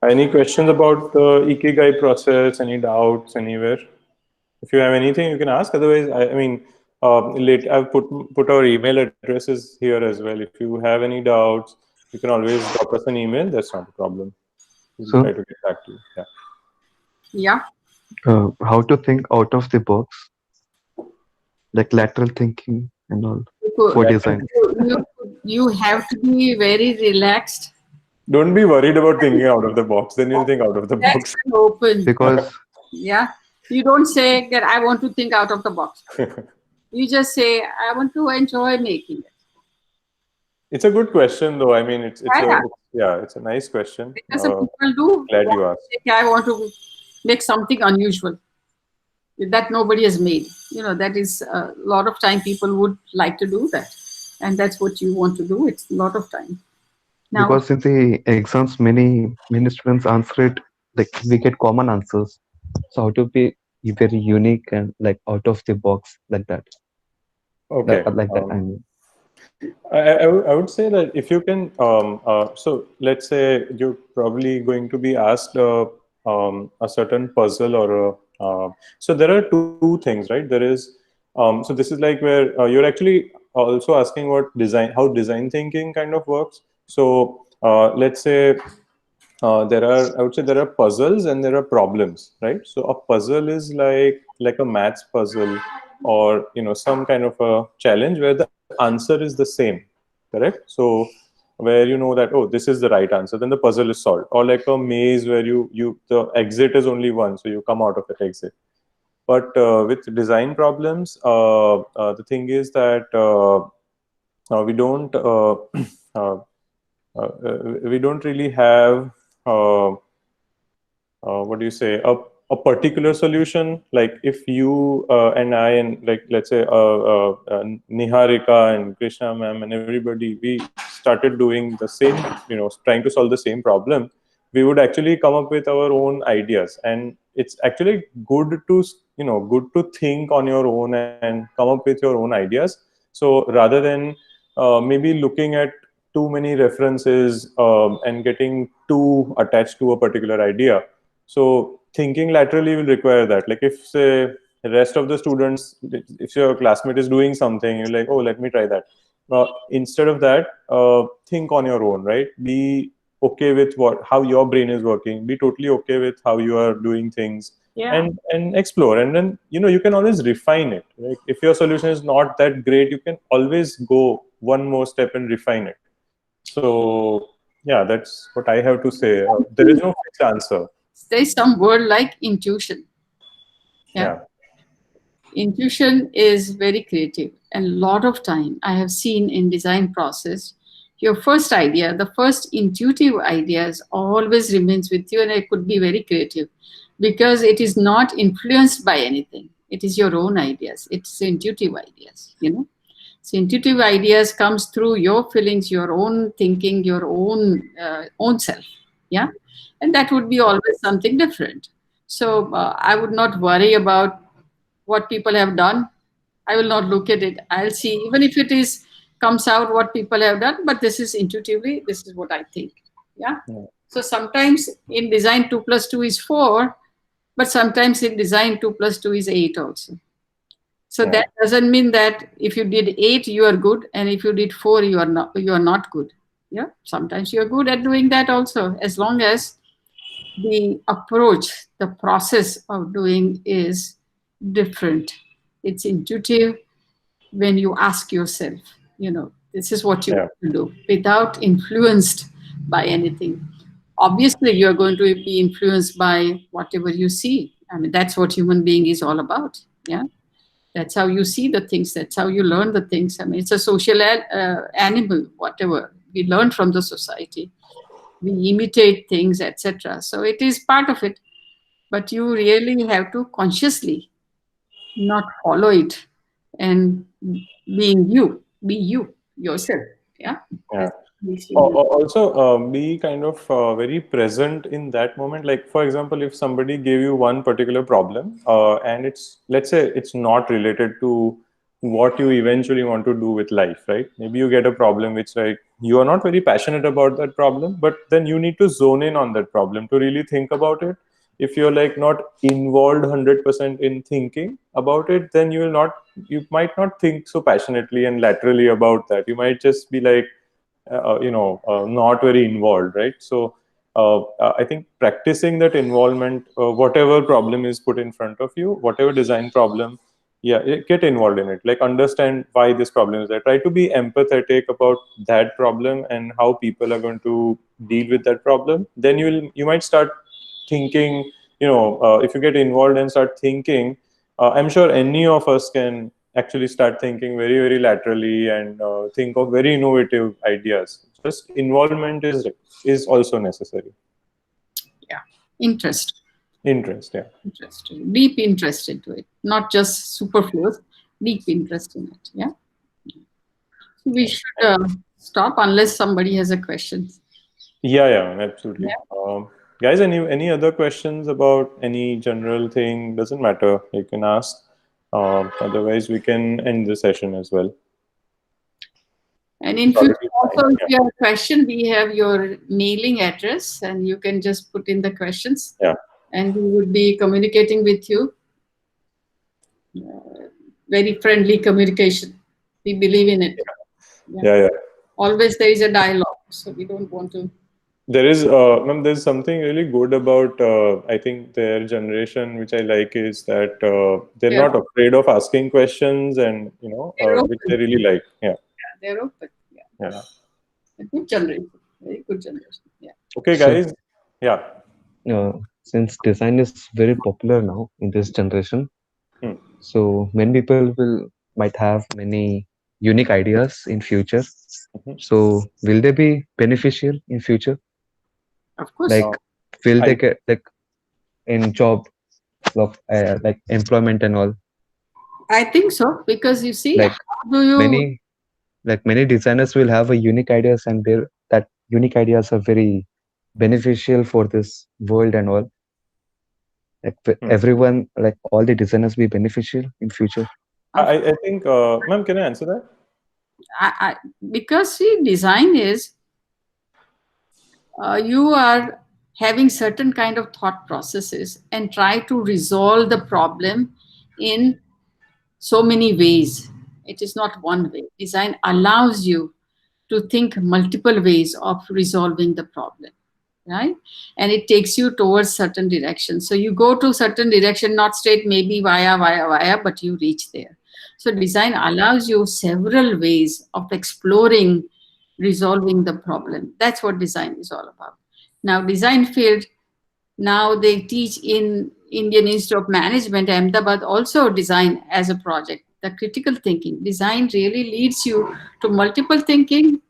Any questions about the Ikigai process? Any doubts anywhere? If you have anything, you can ask. Otherwise, I've put our email addresses here as well. If you have any doubts, you can always drop us an email. That's not a problem. We'll try to get back to you. Yeah. How to think out of the box, like lateral thinking and all for design. You have to be very relaxed. Don't be worried about thinking out of the box. Then you'll think out of the box. Open. Because you don't say that I want to think out of the box. You just say I want to enjoy making it. It's a good question, though. I mean, it's a nice question. Because people do. Glad you asked. I want to make something unusual that nobody has made. That is a lot of time people would like to do that, and that's what you want to do. It's a lot of time. Now, because in the exams, many students answer it like we get common answers. So how to be very unique and like out of the box, like that. Okay. Like that. I mean, I would say that if you can, so let's say you're probably going to be asked a certain puzzle or so there are two things, right? There is, so this is like where you're actually also asking what design, how design thinking kind of works. So let's say there are, I would say there are puzzles and there are problems, right? So a puzzle is like a maths puzzle, or some kind of a challenge where the answer is the same, correct? So where you know that, oh, this is the right answer, then the puzzle is solved. Or like a maze where you the exit is only one, so you come out of that exit. But with design problems, the thing is that we don't uh, we don't really have what do you say, a particular solution. Like if you and I, and like let's say Niharika and Krishna ma'am and everybody, we started doing the same, trying to solve the same problem, we would actually come up with our own ideas. And it's actually good to good to think on your own and come up with your own ideas. So rather than maybe looking at too many references and getting too attached to a particular idea. So thinking laterally will require that. Like if say the rest of the students, if your classmate is doing something, you're like, oh, let me try that. Instead of that, think on your own, right? Be okay with how your brain is working. Be totally okay with how you are doing things, Yeah. and explore. And then you can always refine it. Like if your solution is not that great, you can always go one more step and refine it. So yeah, that's what I have to say. There is no fixed answer. There's some word like intuition. Yeah. Intuition is very creative, and a lot of time I have seen in design process, your first idea, the first intuitive ideas always remains with you, and it could be very creative because it is not influenced by anything. It is your own ideas. It's intuitive ideas, So intuitive ideas comes through your feelings, your own thinking, your own self. Yeah, and that would be always something different. So I would not worry about what people have done. I will not look at it. I'll see, even if it is comes out what people have done, but this is intuitively, this is what I think. Yeah. So sometimes in design 2 plus 2 is 4, but sometimes in design 2 plus 2 is 8 also. So that doesn't mean that if you did 8, you are good, and if you did 4, you are not good. Yeah. Sometimes you are good at doing that also, as long as the approach, the process of doing is different. It's intuitive when you ask yourself, this is what you want to do without influenced by anything. Obviously, you're going to be influenced by whatever you see. I mean, that's what human being is all about. Yeah. That's how you see the things. That's how you learn the things. I mean, it's a social animal, whatever. We learn from the society. We imitate things, etc. So it is part of it. But you really have to consciously not follow it and be you yourself. Yeah. Yeah. Also, be kind of very present in that moment. Like, for example, if somebody gave you one particular problem, and let's say it's not related to what you eventually want to do with life, right? Maybe you get a problem which, like, you are not very passionate about that problem, but then you need to zone in on that problem to really think about it. If you're like not involved 100% in thinking about it, then you might not think so passionately and laterally about that. You might just be like, not very involved, right? So I think practicing that involvement, whatever problem is put in front of you, whatever design problem, get involved in it. Like, understand why this problem is there. Try to be empathetic about that problem and how people are going to deal with that problem. Then you might start thinking. If you get involved and start thinking, I'm sure any of us can actually start thinking very, very laterally and think of very innovative ideas. Just involvement is also necessary. Yeah. Interest. Yeah. Interest. Deep interest into it, not just superfluous. Deep interest in it. Yeah. We should stop unless somebody has a question. Yeah, absolutely. Guys, any other questions about any general thing? Doesn't matter. You can ask. Otherwise, we can end the session as well. And in It's future already also, fine. if you have a question, we have your mailing address, and you can just put in the questions. Yeah. And we would be communicating with you. Very friendly communication. We believe in it. Yeah. Always there is a dialogue, so we don't want to. There is, ma'am, there's something really good about, I think their generation, which I like, is that they're Yeah. not afraid of asking questions, and They're which open. they really like. Yeah. They're open. Yeah. A good generation. Very good generation. Yeah. Okay, So, guys. Yeah. Since design is very popular now in this generation, Hmm. so many people might have many unique ideas in future. Mhm. So will they be beneficial in future? Of course. Like, will they I- get like in job of like employment and all? I think so, because you see, Like how do you many designers will have a unique ideas, and that unique ideas are very beneficial for this world and all. Like everyone, like all the designers, be beneficial in future. I think, ma'am, can I answer that? because see, design is you are having certain kind of thought processes and try to resolve the problem in so many ways. It is not one way. Design allows you to think multiple ways of resolving the problem, right? And it takes you towards certain direction. So you go to certain direction, not straight, maybe via, but you reach there. So design allows you several ways of exploring resolving the problem. That's what design is all about. Now, design field, now they teach in Indian Institute of Management, Ahmedabad, also design as a project. The critical thinking. Design really leads you to multiple thinking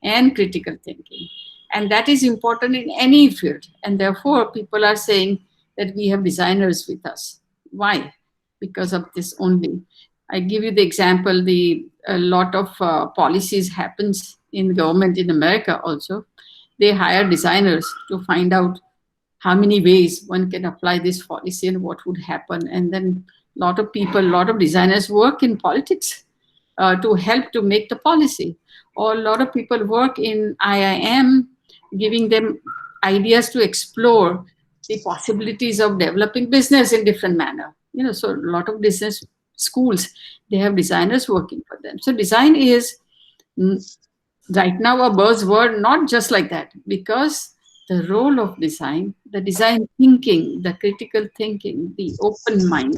and critical thinking. And that is important in any field. And therefore, people are saying that we have designers with us. Why? Because of this only. I give you the example, a lot of policies happens in government in America also. They hire designers to find out how many ways one can apply this policy and what would happen. And then a lot of people, a lot of designers work in politics to help to make the policy. Or a lot of people work in IIM, giving them ideas to explore the possibilities of developing business in different manner. So a lot of business schools, they have designers working for them. So design is right now a buzzword, not just like that, because the role of design, the design thinking, the critical thinking, the open mind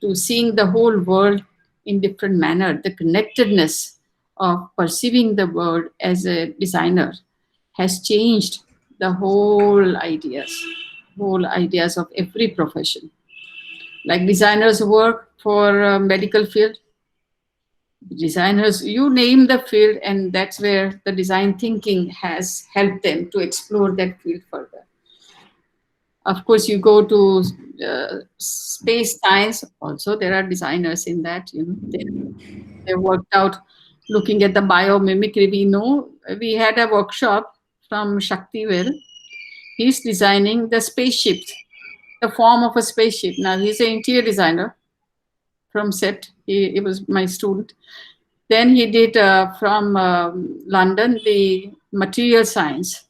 to seeing the whole world in different manner, the connectedness of perceiving the world as a designer has changed the whole ideas of every profession. Like designers work for medical field, designers, you name the field, and that's where the design thinking has helped them to explore that field further. Of course, you go to space science, also there are designers in that. They worked out looking at the biomimicry. We had a workshop from Shaktivel. He's designing the spaceships, the form of a spaceship. Now he's an interior designer from SET. He was my student. Then he did from London the material science.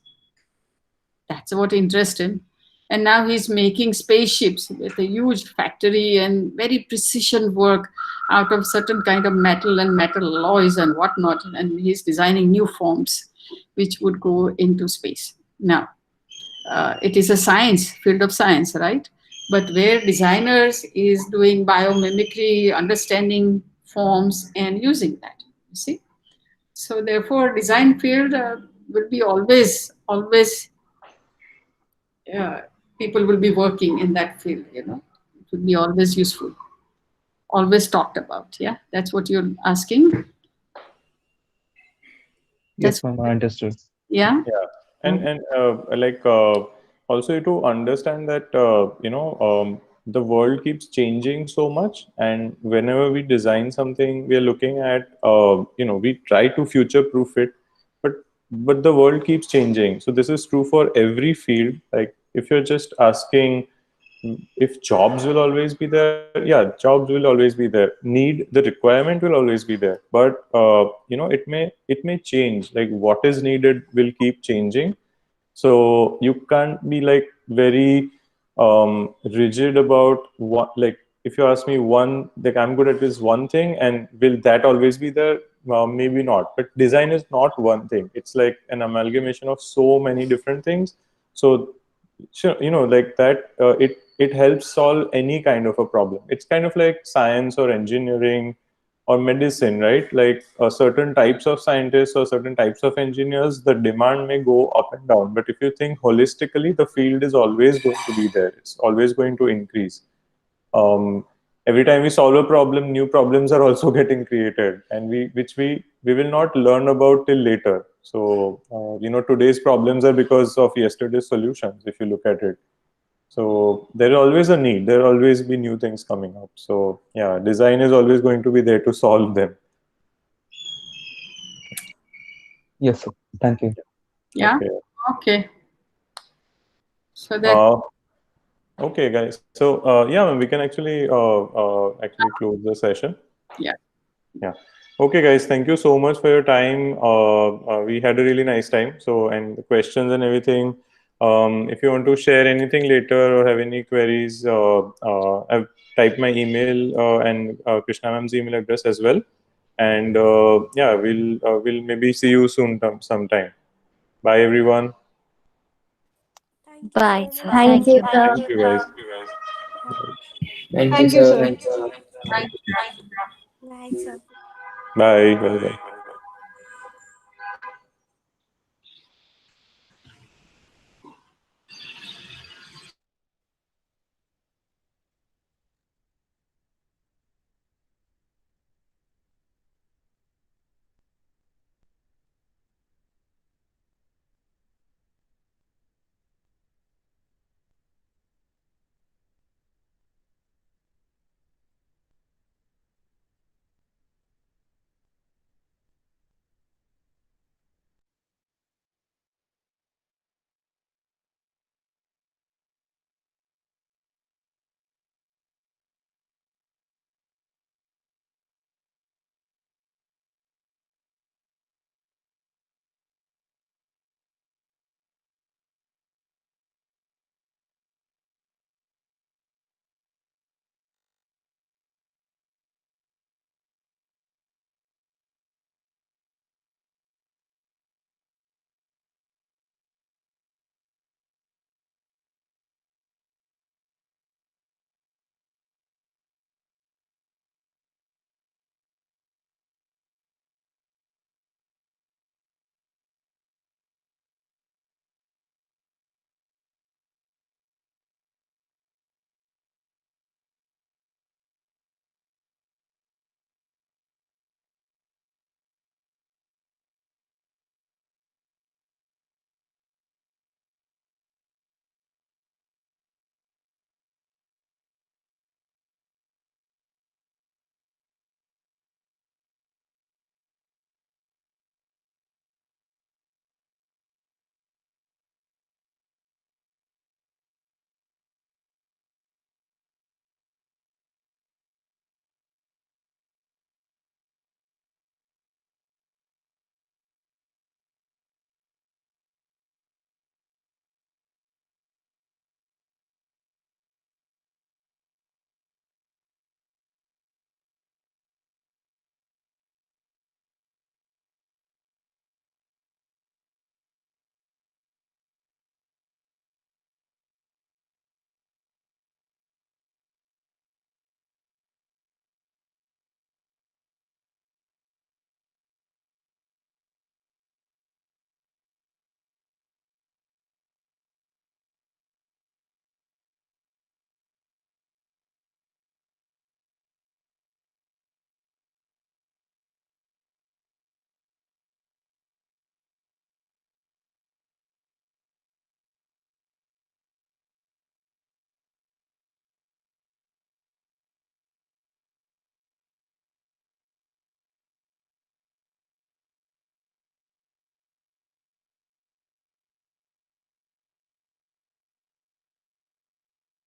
That's what interested him. And now he's making spaceships with a huge factory and very precision work out of certain kind of metal and metal alloys and whatnot. And he's designing new forms which would go into space. Now, it is a science, field of science, right? But where designers is doing biomimicry, understanding forms and using that, you see? So therefore, design field will be always people will be working in that field, It will be always useful, always talked about. Yeah, that's what you're asking. Yes, ma'am, I understood. Yeah. And like also to understand that the world keeps changing so much, and whenever we design something, we are looking at we try to future proof it, but the world keeps changing. So this is true for every field. Like if you're just asking if jobs will always be there, yeah, jobs will always be there. Need, the requirement will always be there, but it may change. Like what is needed will keep changing. So you can't be like very rigid about what, like if you ask me one, like I'm good at this one thing and will that always be there? Maybe not. But design is not one thing, it's like an amalgamation of so many different things. So sure, like that, it helps solve any kind of a problem. It's kind of like science or engineering or medicine, right? Like certain types of scientists or certain types of engineers, the demand may go up and down, but if you think holistically, the field is always going to be there, it's always going to increase. Every time we solve a problem, new problems are also getting created, and we will not learn about till later. So today's problems are because of yesterday's solutions, if you look at it. So there is always a need, there will always be new things coming up. So yeah, design is always going to be there to solve them. Yes, sir. Thank you. Yeah. Okay. Okay. So that. Okay, guys. So yeah, we can actually close the session. Yeah. Yeah. Okay, guys. Thank you so much for your time. We had a really nice time. So, and the questions and everything. If you want to share anything later or have any queries, I've typed my email and Krishna ma'am's email address as well. And yeah, we'll maybe see you soon sometime. Bye, everyone. Bye. Thank Thank you, you. sir. Thank you, guys. Thank you, Thank you, sir. sir. Bye. Bye, sir. Bye. Bye.